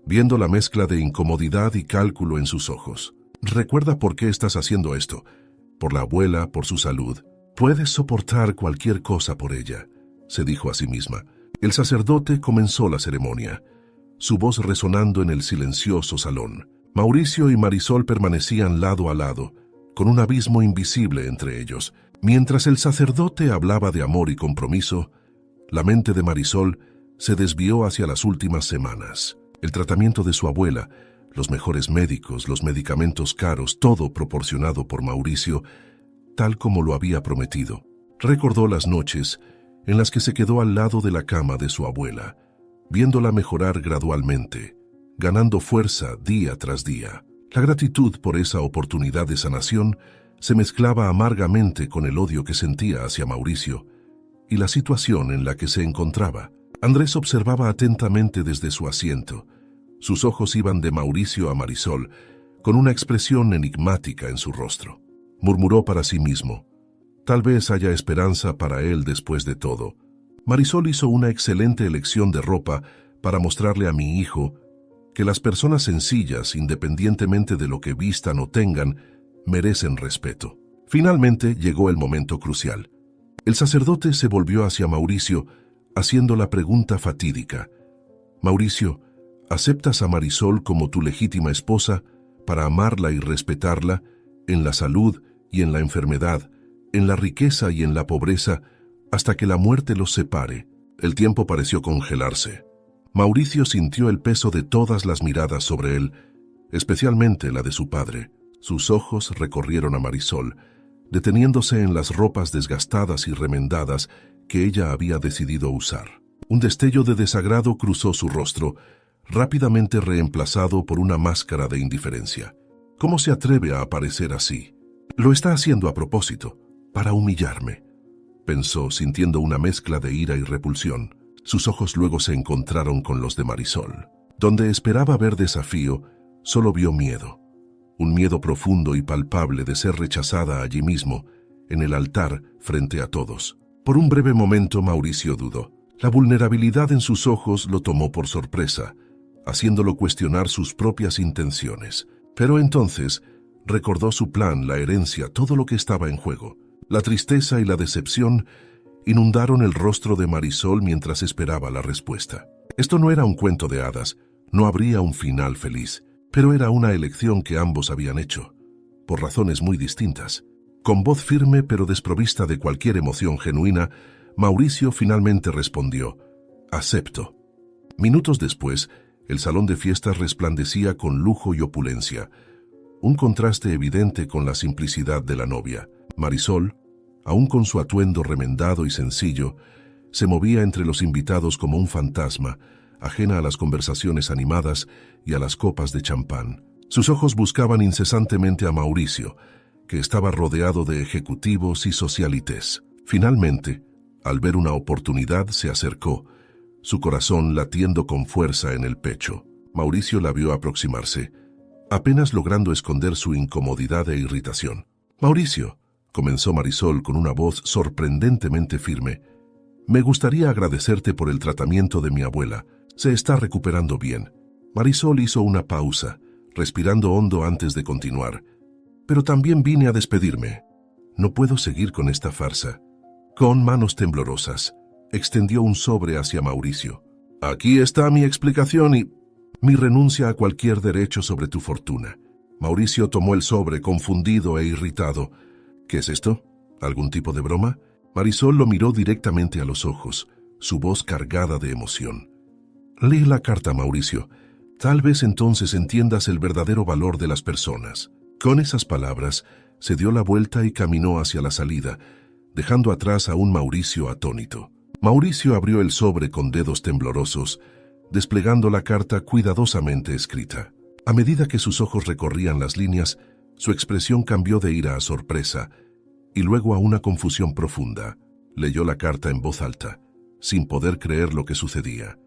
Speaker 1: viendo la mezcla de incomodidad y cálculo en sus ojos. «Recuerda por qué estás haciendo esto. Por la abuela, por su salud. Puedes soportar cualquier cosa por ella», se dijo a sí misma. El sacerdote comenzó la ceremonia, su voz resonando en el silencioso salón. Mauricio y Marisol permanecían lado a lado, con un abismo invisible entre ellos. Mientras el sacerdote hablaba de amor y compromiso, la mente de Marisol se desvió hacia las últimas semanas. El tratamiento de su abuela, los mejores médicos, los medicamentos caros, todo proporcionado por Mauricio, tal como lo había prometido. Recordó las noches en las que se quedó al lado de la cama de su abuela, viéndola mejorar gradualmente, ganando fuerza día tras día. La gratitud por esa oportunidad de sanación se mezclaba amargamente con el odio que sentía hacia Mauricio y la situación en la que se encontraba. Andrés observaba atentamente desde su asiento. Sus ojos iban de Mauricio a Marisol, con una expresión enigmática en su rostro. Murmuró para sí mismo: tal vez haya esperanza para él después de todo. Marisol hizo una excelente elección de ropa para mostrarle a mi hijo que las personas sencillas, independientemente de lo que vistan o tengan, merecen respeto. Finalmente llegó el momento crucial. El sacerdote se volvió hacia Mauricio, haciendo la pregunta fatídica: Mauricio, ¿aceptas a Marisol como tu legítima esposa para amarla y respetarla en la salud y en la enfermedad, en la riqueza y en la pobreza, hasta que la muerte los separe? El tiempo pareció congelarse. Mauricio sintió el peso de todas las miradas sobre él, especialmente la de su padre. Sus ojos recorrieron a Marisol, deteniéndose en las ropas desgastadas y remendadas que ella había decidido usar. Un destello de desagrado cruzó su rostro, rápidamente reemplazado por una máscara de indiferencia. ¿Cómo se atreve a aparecer así? Lo está haciendo a propósito, para humillarme, pensó, sintiendo una mezcla de ira y repulsión. Sus ojos luego se encontraron con los de Marisol. Donde esperaba ver desafío, solo vio miedo. Un miedo profundo y palpable de ser rechazada allí mismo, en el altar, frente a todos. Por un breve momento Mauricio dudó. La vulnerabilidad en sus ojos lo tomó por sorpresa, haciéndolo cuestionar sus propias intenciones. Pero entonces recordó su plan, la herencia, todo lo que estaba en juego. La tristeza y la decepción inundaron el rostro de Marisol mientras esperaba la respuesta. Esto no era un cuento de hadas, no habría un final feliz, pero era una elección que ambos habían hecho, por razones muy distintas. Con voz firme pero desprovista de cualquier emoción genuina, Mauricio finalmente respondió: acepto. Minutos después, el salón de fiestas resplandecía con lujo y opulencia, un contraste evidente con la simplicidad de la novia. Marisol, aún con su atuendo remendado y sencillo, se movía entre los invitados como un fantasma, ajena a las conversaciones animadas y a las copas de champán. Sus ojos buscaban incesantemente a Mauricio, que estaba rodeado de ejecutivos y socialites. Finalmente, al ver una oportunidad, se acercó, su corazón latiendo con fuerza en el pecho. Mauricio la vio aproximarse, apenas logrando esconder su incomodidad e irritación. «Mauricio», comenzó Marisol con una voz sorprendentemente firme, «me gustaría agradecerte por el tratamiento de mi abuela. Se está recuperando bien». Marisol hizo una pausa, respirando hondo antes de continuar. «Pero también vine a despedirme. No puedo seguir con esta farsa». Con manos temblorosas, extendió un sobre hacia Mauricio. «Aquí está mi explicación y mi renuncia a cualquier derecho sobre tu fortuna». Mauricio tomó el sobre, confundido e irritado. «¿Qué es esto? ¿Algún tipo de broma?» Marisol lo miró directamente a los ojos, su voz cargada de emoción. «Lee la carta, Mauricio. Tal vez entonces entiendas el verdadero valor de las personas». Con esas palabras, se dio la vuelta y caminó hacia la salida, dejando atrás a un Mauricio atónito. Mauricio abrió el sobre con dedos temblorosos, desplegando la carta cuidadosamente escrita. A medida que sus ojos recorrían las líneas, su expresión cambió de ira a sorpresa, y luego a una confusión profunda. Leyó la carta en voz alta, sin poder creer lo que sucedía.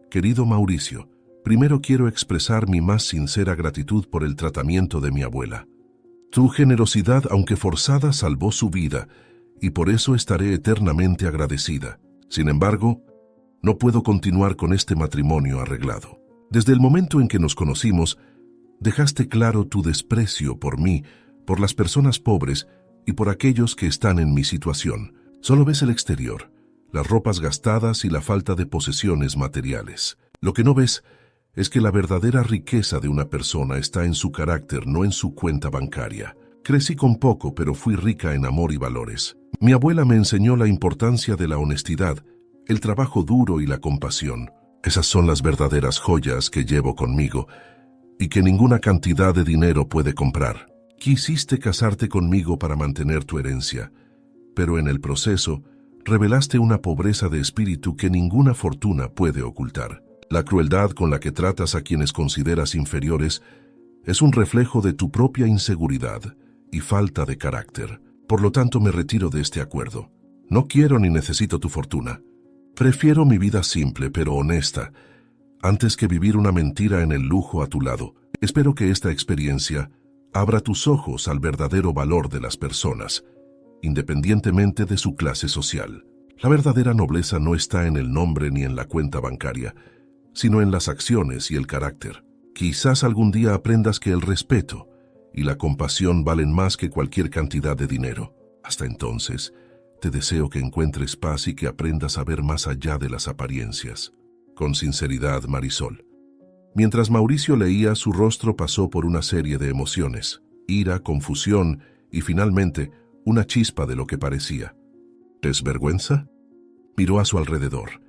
Speaker 1: «Querido Mauricio, primero quiero expresar mi más sincera gratitud por el tratamiento de mi abuela. Tu generosidad, aunque forzada, salvó su vida, y por eso estaré eternamente agradecida. Sin embargo, no puedo continuar con este matrimonio arreglado. Desde el momento en que nos conocimos, dejaste claro tu desprecio por mí, por las personas pobres y por aquellos que están en mi situación. Solo ves el exterior, las ropas gastadas y la falta de posesiones materiales. Lo que no ves es que la verdadera riqueza de una persona está en su carácter, no en su cuenta bancaria. Crecí con poco, pero fui rica en amor y valores. Mi abuela me enseñó la importancia de la honestidad, el trabajo duro y la compasión. Esas son las verdaderas joyas que llevo conmigo y que ninguna cantidad de dinero puede comprar. Quisiste casarte conmigo para mantener tu herencia, pero en el proceso revelaste una pobreza de espíritu que ninguna fortuna puede ocultar. La crueldad con la que tratas a quienes consideras inferiores es un reflejo de tu propia inseguridad y falta de carácter. Por lo tanto, me retiro de este acuerdo. No quiero ni necesito tu fortuna. Prefiero mi vida simple pero honesta, antes que vivir una mentira en el lujo a tu lado. Espero que esta experiencia abra tus ojos al verdadero valor de las personas, independientemente de su clase social. La verdadera nobleza no está en el nombre ni en la cuenta bancaria, sino en las acciones y el carácter. Quizás algún día aprendas que el respeto y la compasión valen más que cualquier cantidad de dinero. Hasta entonces, te deseo que encuentres paz y que aprendas a ver más allá de las apariencias. Con sinceridad, Marisol. Mientras Mauricio leía, su rostro pasó por una serie de emociones: ira, confusión y finalmente una chispa de lo que parecía ¿desvergüenza? Miró a su alrededor,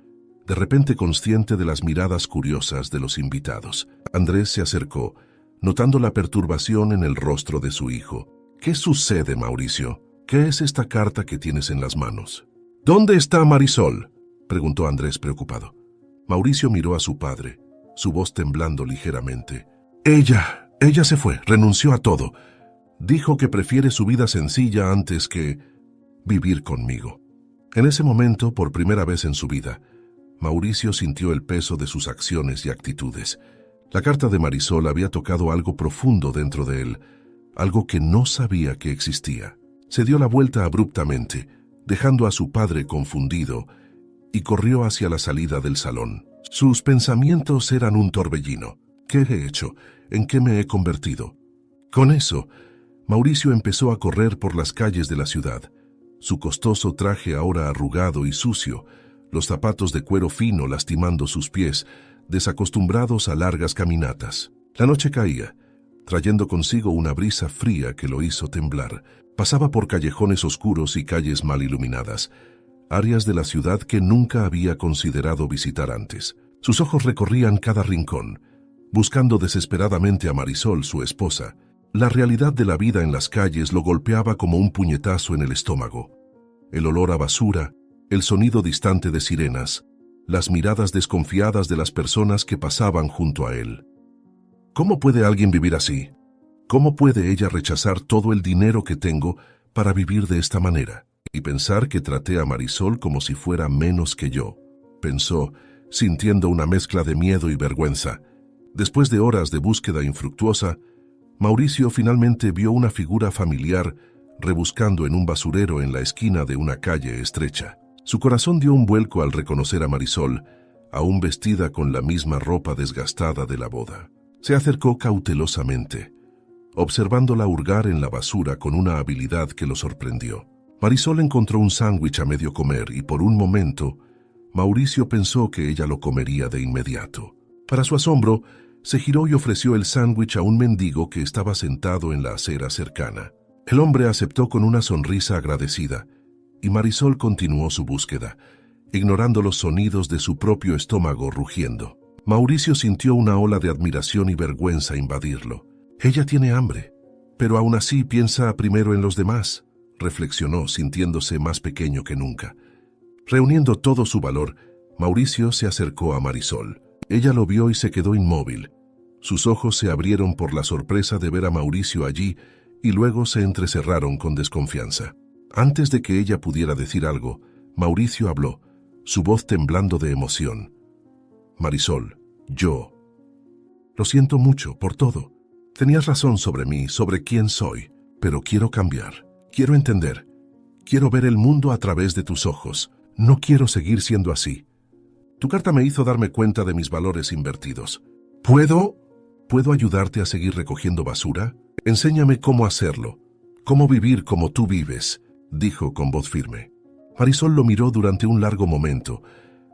Speaker 1: de repente consciente de las miradas curiosas de los invitados. Andrés se acercó, notando la perturbación en el rostro de su hijo. ¿Qué sucede, Mauricio? ¿Qué es esta carta que tienes en las manos? ¿Dónde está Marisol?, preguntó Andrés preocupado. Mauricio miró a su padre, su voz temblando ligeramente. Ella se fue, renunció a todo. Dijo que prefiere su vida sencilla antes que vivir conmigo. En ese momento, por primera vez en su vida, Mauricio sintió el peso de sus acciones y actitudes. La carta de Marisol había tocado algo profundo dentro de él, algo que no sabía que existía. Se dio la vuelta abruptamente, dejando a su padre confundido, y corrió hacia la salida del salón. Sus pensamientos eran un torbellino. ¿Qué he hecho? ¿En qué me he convertido? Con eso, Mauricio empezó a correr por las calles de la ciudad. Su costoso traje ahora arrugado y sucio, los zapatos de cuero fino lastimando sus pies, desacostumbrados a largas caminatas. La noche caía, trayendo consigo una brisa fría que lo hizo temblar. Pasaba por callejones oscuros y calles mal iluminadas, áreas de la ciudad que nunca había considerado visitar antes. Sus ojos recorrían cada rincón, buscando desesperadamente a Marisol, su esposa. La realidad de la vida en las calles lo golpeaba como un puñetazo en el estómago. El olor a basura, el sonido distante de sirenas, las miradas desconfiadas de las personas que pasaban junto a él. ¿Cómo puede alguien vivir así? ¿Cómo puede ella rechazar todo el dinero que tengo para vivir de esta manera? Y pensar que traté a Marisol como si fuera menos que yo, pensó, sintiendo una mezcla de miedo y vergüenza. Después de horas de búsqueda infructuosa, Mauricio finalmente vio una figura familiar rebuscando en un basurero en la esquina de una calle estrecha. Su corazón dio un vuelco al reconocer a Marisol, aún vestida con la misma ropa desgastada de la boda. Se acercó cautelosamente, observándola hurgar en la basura con una habilidad que lo sorprendió. Marisol encontró un sándwich a medio comer y por un momento, Mauricio pensó que ella lo comería de inmediato. Para su asombro, se giró y ofreció el sándwich a un mendigo que estaba sentado en la acera cercana. El hombre aceptó con una sonrisa agradecida, y Marisol continuó su búsqueda, ignorando los sonidos de su propio estómago rugiendo. Mauricio sintió una ola de admiración y vergüenza invadirlo. Ella tiene hambre, pero aún así piensa primero en los demás, reflexionó, sintiéndose más pequeño que nunca. Reuniendo todo su valor, Mauricio se acercó a Marisol. Ella lo vio y se quedó inmóvil. Sus ojos se abrieron por la sorpresa de ver a Mauricio allí y luego se entrecerraron con desconfianza. Antes de que ella pudiera decir algo, Mauricio habló, su voz temblando de emoción. Marisol, yo. Lo siento mucho por todo. Tenías razón sobre mí, sobre quién soy, pero quiero cambiar. Quiero entender. Quiero ver el mundo a través de tus ojos. No quiero seguir siendo así. Tu carta me hizo darme cuenta de mis valores invertidos. ¿Puedo ayudarte a seguir recogiendo basura? Enséñame cómo hacerlo, cómo vivir como tú vives, dijo con voz firme. Marisol lo miró durante un largo momento,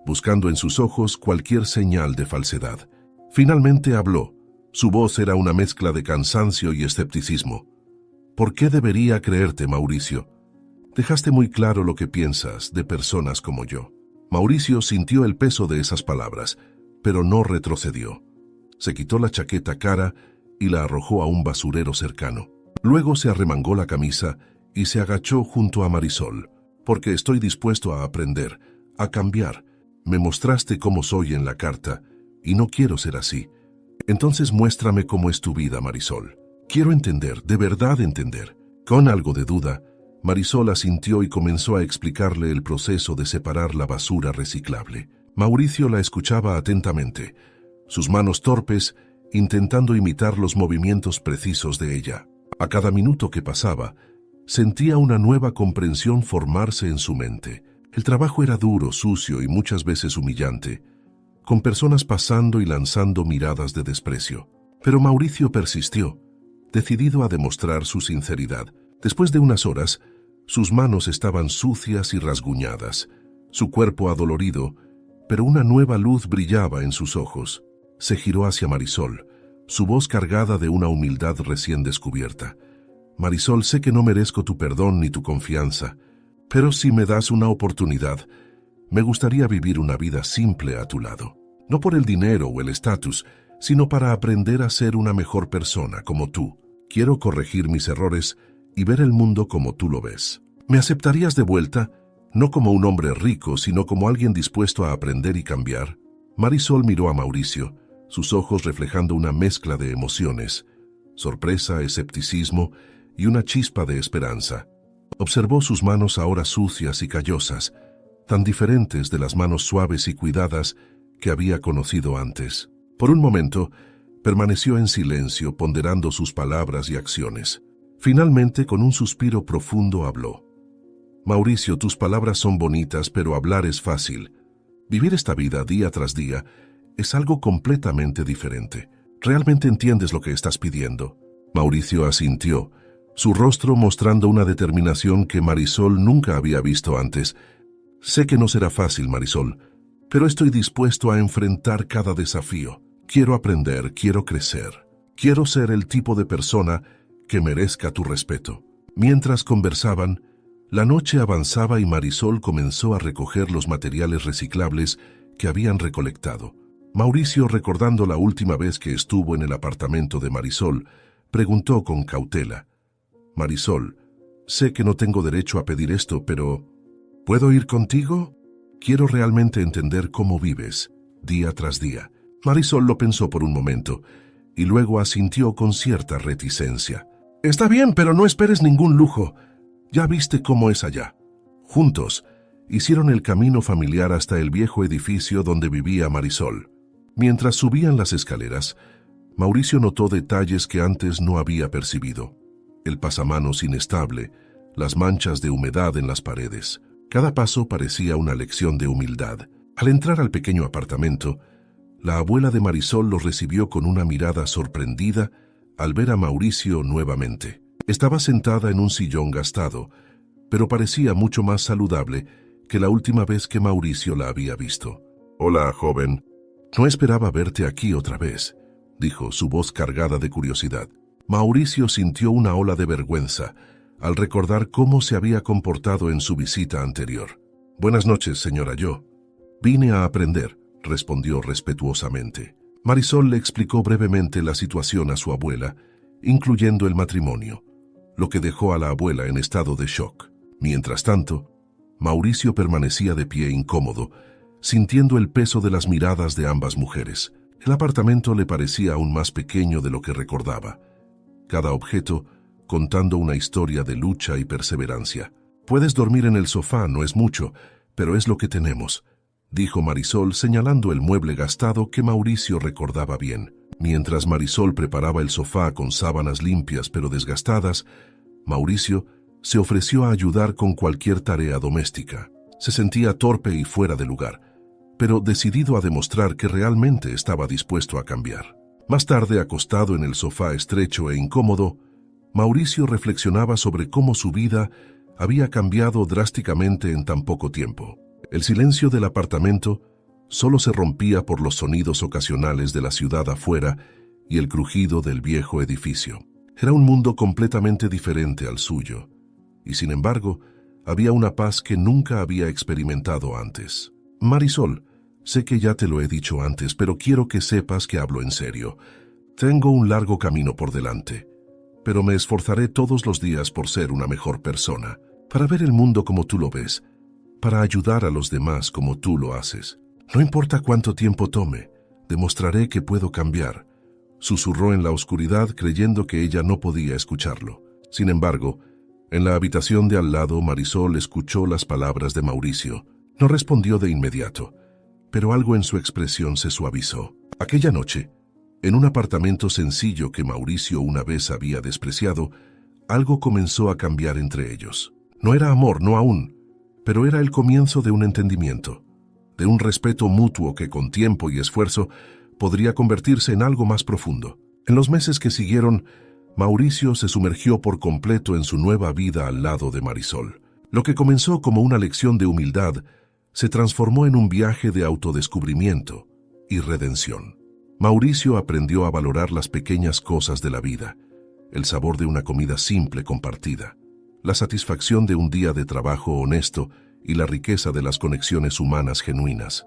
Speaker 1: buscando en sus ojos cualquier señal de falsedad. Finalmente habló. Su voz era una mezcla de cansancio y escepticismo. ¿Por qué debería creerte, Mauricio? Dejaste muy claro lo que piensas de personas como yo. Mauricio sintió el peso de esas palabras, pero no retrocedió. Se quitó la chaqueta cara y la arrojó a un basurero cercano. Luego se arremangó la camisa y se agachó junto a Marisol. Porque estoy dispuesto a aprender, a cambiar. Me mostraste cómo soy en la carta y no quiero ser así. Entonces muéstrame cómo es tu vida, Marisol. Quiero entender, de verdad entender. Con algo de duda, Marisol asintió y comenzó a explicarle el proceso de separar la basura reciclable. Mauricio la escuchaba atentamente, sus manos torpes, intentando imitar los movimientos precisos de ella. A cada minuto que pasaba, sentía una nueva comprensión formarse en su mente. El trabajo era duro, sucio y muchas veces humillante, con personas pasando y lanzando miradas de desprecio. Pero Mauricio persistió, decidido a demostrar su sinceridad. Después de unas horas, sus manos estaban sucias y rasguñadas, su cuerpo adolorido, pero una nueva luz brillaba en sus ojos. Se giró hacia Marisol, su voz cargada de una humildad recién descubierta. Marisol, sé que no merezco tu perdón ni tu confianza, pero si me das una oportunidad, me gustaría vivir una vida simple a tu lado. No por el dinero o el estatus, sino para aprender a ser una mejor persona como tú. Quiero corregir mis errores y ver el mundo como tú lo ves. ¿Me aceptarías de vuelta? No como un hombre rico, sino como alguien dispuesto a aprender y cambiar. Marisol miró a Mauricio, sus ojos reflejando una mezcla de emociones, sorpresa, escepticismo y una chispa de esperanza. Observó sus manos ahora sucias y callosas, tan diferentes de las manos suaves y cuidadas que había conocido antes. Por un momento, permaneció en silencio, ponderando sus palabras y acciones. Finalmente, con un suspiro profundo, habló. Mauricio, tus palabras son bonitas, pero hablar es fácil. Vivir esta vida día tras día es algo completamente diferente. ¿Realmente entiendes lo que estás pidiendo? Mauricio asintió, su rostro mostrando una determinación que Marisol nunca había visto antes. Sé que no será fácil, Marisol, pero estoy dispuesto a enfrentar cada desafío. Quiero aprender, quiero crecer. Quiero ser el tipo de persona que merezca tu respeto. Mientras conversaban, la noche avanzaba y Marisol comenzó a recoger los materiales reciclables que habían recolectado. Mauricio, recordando la última vez que estuvo en el apartamento de Marisol, preguntó con cautela. Marisol, sé que no tengo derecho a pedir esto, pero ¿puedo ir contigo? Quiero realmente entender cómo vives, día tras día. Marisol lo pensó por un momento, y luego asintió con cierta reticencia. Está bien, pero no esperes ningún lujo. Ya viste cómo es allá. Juntos, hicieron el camino familiar hasta el viejo edificio donde vivía Marisol. Mientras subían las escaleras, Mauricio notó detalles que antes no había percibido. El pasamanos inestable, las manchas de humedad en las paredes. Cada paso parecía una lección de humildad. Al entrar al pequeño apartamento, la abuela de Marisol los recibió con una mirada sorprendida al ver a Mauricio nuevamente. Estaba sentada en un sillón gastado, pero parecía mucho más saludable que la última vez que Mauricio la había visto. «Hola, joven. No esperaba verte aquí otra vez», dijo, su voz cargada de curiosidad. Mauricio sintió una ola de vergüenza al recordar cómo se había comportado en su visita anterior. «Buenas noches, señora Yo. Vine a aprender», respondió respetuosamente. Marisol le explicó brevemente la situación a su abuela, incluyendo el matrimonio, lo que dejó a la abuela en estado de shock. Mientras tanto, Mauricio permanecía de pie incómodo, sintiendo el peso de las miradas de ambas mujeres. El apartamento le parecía aún más pequeño de lo que recordaba, cada objeto contando una historia de lucha y perseverancia. «Puedes dormir en el sofá, no es mucho, pero es lo que tenemos», dijo Marisol, señalando el mueble gastado que Mauricio recordaba bien. Mientras Marisol preparaba el sofá con sábanas limpias pero desgastadas, Mauricio se ofreció a ayudar con cualquier tarea doméstica. Se sentía torpe y fuera de lugar, pero decidido a demostrar que realmente estaba dispuesto a cambiar. Más tarde, acostado en el sofá estrecho e incómodo, Mauricio reflexionaba sobre cómo su vida había cambiado drásticamente en tan poco tiempo. El silencio del apartamento solo se rompía por los sonidos ocasionales de la ciudad afuera y el crujido del viejo edificio. Era un mundo completamente diferente al suyo, y sin embargo, había una paz que nunca había experimentado antes. Marisol, sé que ya te lo he dicho antes, pero quiero que sepas que hablo en serio. Tengo un largo camino por delante, pero me esforzaré todos los días por ser una mejor persona, para ver el mundo como tú lo ves, para ayudar a los demás como tú lo haces. No importa cuánto tiempo tome, demostraré que puedo cambiar, susurró en la oscuridad creyendo que ella no podía escucharlo. Sin embargo, en la habitación de al lado, Marisol escuchó las palabras de Mauricio. No respondió de inmediato, pero algo en su expresión se suavizó. Aquella noche, en un apartamento sencillo que Mauricio una vez había despreciado, algo comenzó a cambiar entre ellos. No era amor, no aún, pero era el comienzo de un entendimiento, de un respeto mutuo que con tiempo y esfuerzo podría convertirse en algo más profundo. En los meses que siguieron, Mauricio se sumergió por completo en su nueva vida al lado de Marisol. Lo que comenzó como una lección de humildad se transformó en un viaje de autodescubrimiento y redención. Mauricio aprendió a valorar las pequeñas cosas de la vida, el sabor de una comida simple compartida, la satisfacción de un día de trabajo honesto y la riqueza de las conexiones humanas genuinas.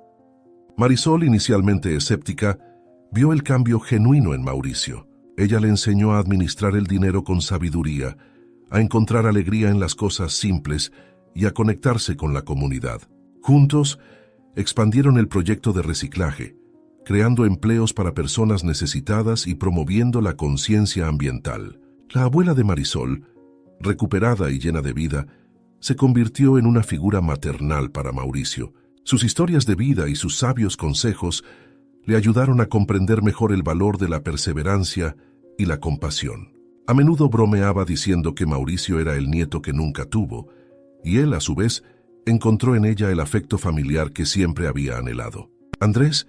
Speaker 1: Marisol, inicialmente escéptica, vio el cambio genuino en Mauricio. Ella le enseñó a administrar el dinero con sabiduría, a encontrar alegría en las cosas simples y a conectarse con la comunidad. Juntos, expandieron el proyecto de reciclaje, creando empleos para personas necesitadas y promoviendo la conciencia ambiental. La abuela de Marisol, recuperada y llena de vida, se convirtió en una figura maternal para Mauricio. Sus historias de vida y sus sabios consejos le ayudaron a comprender mejor el valor de la perseverancia y la compasión. A menudo bromeaba diciendo que Mauricio era el nieto que nunca tuvo, y él, a su vez, encontró en ella el afecto familiar que siempre había anhelado. Andrés,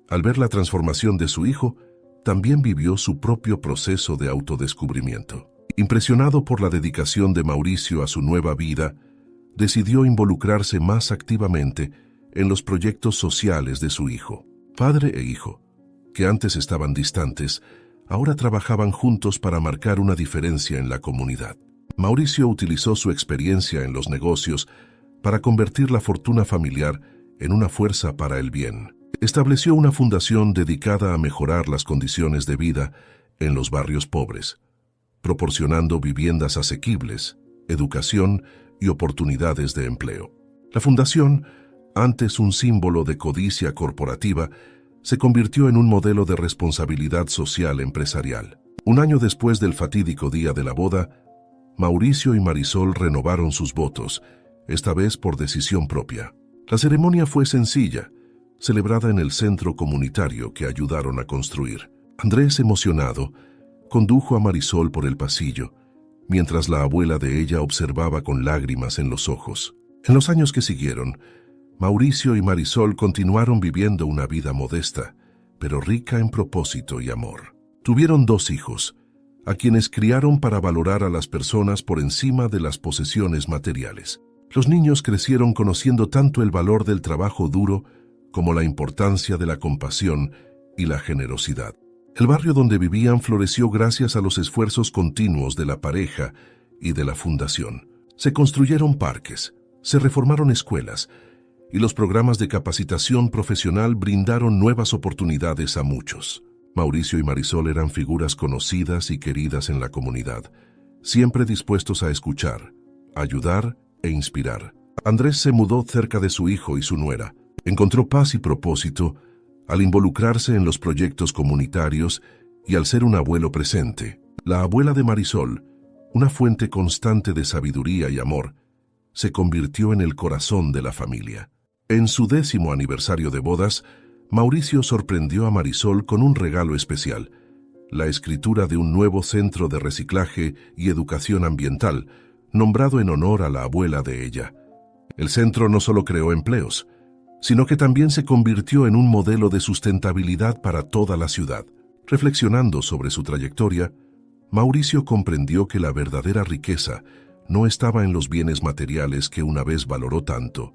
Speaker 1: al ver la transformación de su hijo, también vivió su propio proceso de autodescubrimiento. Impresionado por la dedicación de Mauricio a su nueva vida, decidió involucrarse más activamente en los proyectos sociales de su hijo. Padre e hijo, que antes estaban distantes, ahora trabajaban juntos para marcar una diferencia en la comunidad. Mauricio utilizó su experiencia en los negocios para convertir la fortuna familiar en una fuerza para el bien. Estableció una fundación dedicada a mejorar las condiciones de vida en los barrios pobres, proporcionando viviendas asequibles, educación y oportunidades de empleo. La fundación, antes un símbolo de codicia corporativa, se convirtió en un modelo de responsabilidad social empresarial. Un año después del fatídico día de la boda, Mauricio y Marisol renovaron sus votos, esta vez por decisión propia. La ceremonia fue sencilla, celebrada en el centro comunitario que ayudaron a construir. Andrés, emocionado, condujo a Marisol por el pasillo, mientras la abuela de ella observaba con lágrimas en los ojos. En los años que siguieron, Mauricio y Marisol continuaron viviendo una vida modesta, pero rica en propósito y amor. Tuvieron 2 hijos, a quienes criaron para valorar a las personas por encima de las posesiones materiales. Los niños crecieron conociendo tanto el valor del trabajo duro como la importancia de la compasión y la generosidad. El barrio donde vivían floreció gracias a los esfuerzos continuos de la pareja y de la fundación. Se construyeron parques, se reformaron escuelas, y los programas de capacitación profesional brindaron nuevas oportunidades a muchos. Mauricio y Marisol eran figuras conocidas y queridas en la comunidad, siempre dispuestos a escuchar, ayudar e inspirar. Andrés se mudó cerca de su hijo y su nuera. Encontró paz y propósito al involucrarse en los proyectos comunitarios y al ser un abuelo presente. La abuela de Marisol, una fuente constante de sabiduría y amor, se convirtió en el corazón de la familia. En su 10º aniversario de bodas, Mauricio sorprendió a Marisol con un regalo especial, la escritura de un nuevo centro de reciclaje y educación ambiental, nombrado en honor a la abuela de ella. El centro no solo creó empleos, sino que también se convirtió en un modelo de sustentabilidad para toda la ciudad. Reflexionando sobre su trayectoria, Mauricio comprendió que la verdadera riqueza no estaba en los bienes materiales que una vez valoró tanto,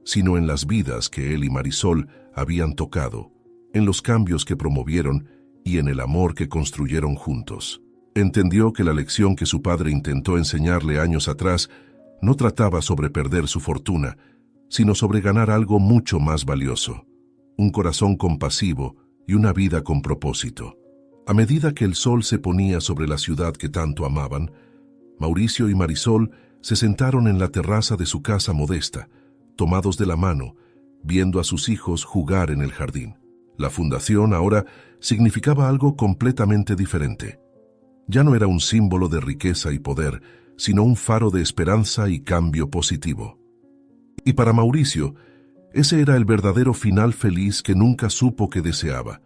Speaker 1: sino en las vidas que él y Marisol habían tocado, en los cambios que promovieron y en el amor que construyeron juntos. Entendió que la lección que su padre intentó enseñarle años atrás no trataba sobre perder su fortuna, sino sobre ganar algo mucho más valioso, un corazón compasivo y una vida con propósito. A medida que el sol se ponía sobre la ciudad que tanto amaban, Mauricio y Marisol se sentaron en la terraza de su casa modesta, tomados de la mano, viendo a sus hijos jugar en el jardín. La fundación ahora significaba algo completamente diferente. Ya no era un símbolo de riqueza y poder, sino un faro de esperanza y cambio positivo. Y para Mauricio, ese era el verdadero final feliz que nunca supo que deseaba,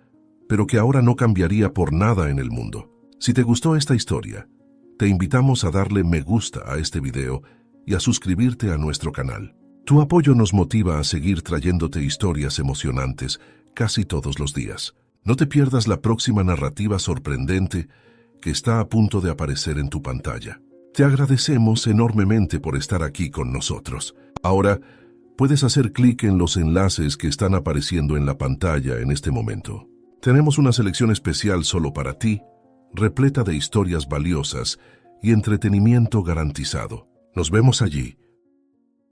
Speaker 1: pero que ahora no cambiaría por nada en el mundo. Si te gustó esta historia, te invitamos a darle me gusta a este video y a suscribirte a nuestro canal. Tu apoyo nos motiva a seguir trayéndote historias emocionantes casi todos los días. No te pierdas la próxima narrativa sorprendente que está a punto de aparecer en tu pantalla. Te agradecemos enormemente por estar aquí con nosotros. Ahora, puedes hacer clic en los enlaces que están apareciendo en la pantalla en este momento. Tenemos una selección especial solo para ti, repleta de historias valiosas y entretenimiento garantizado. Nos vemos allí.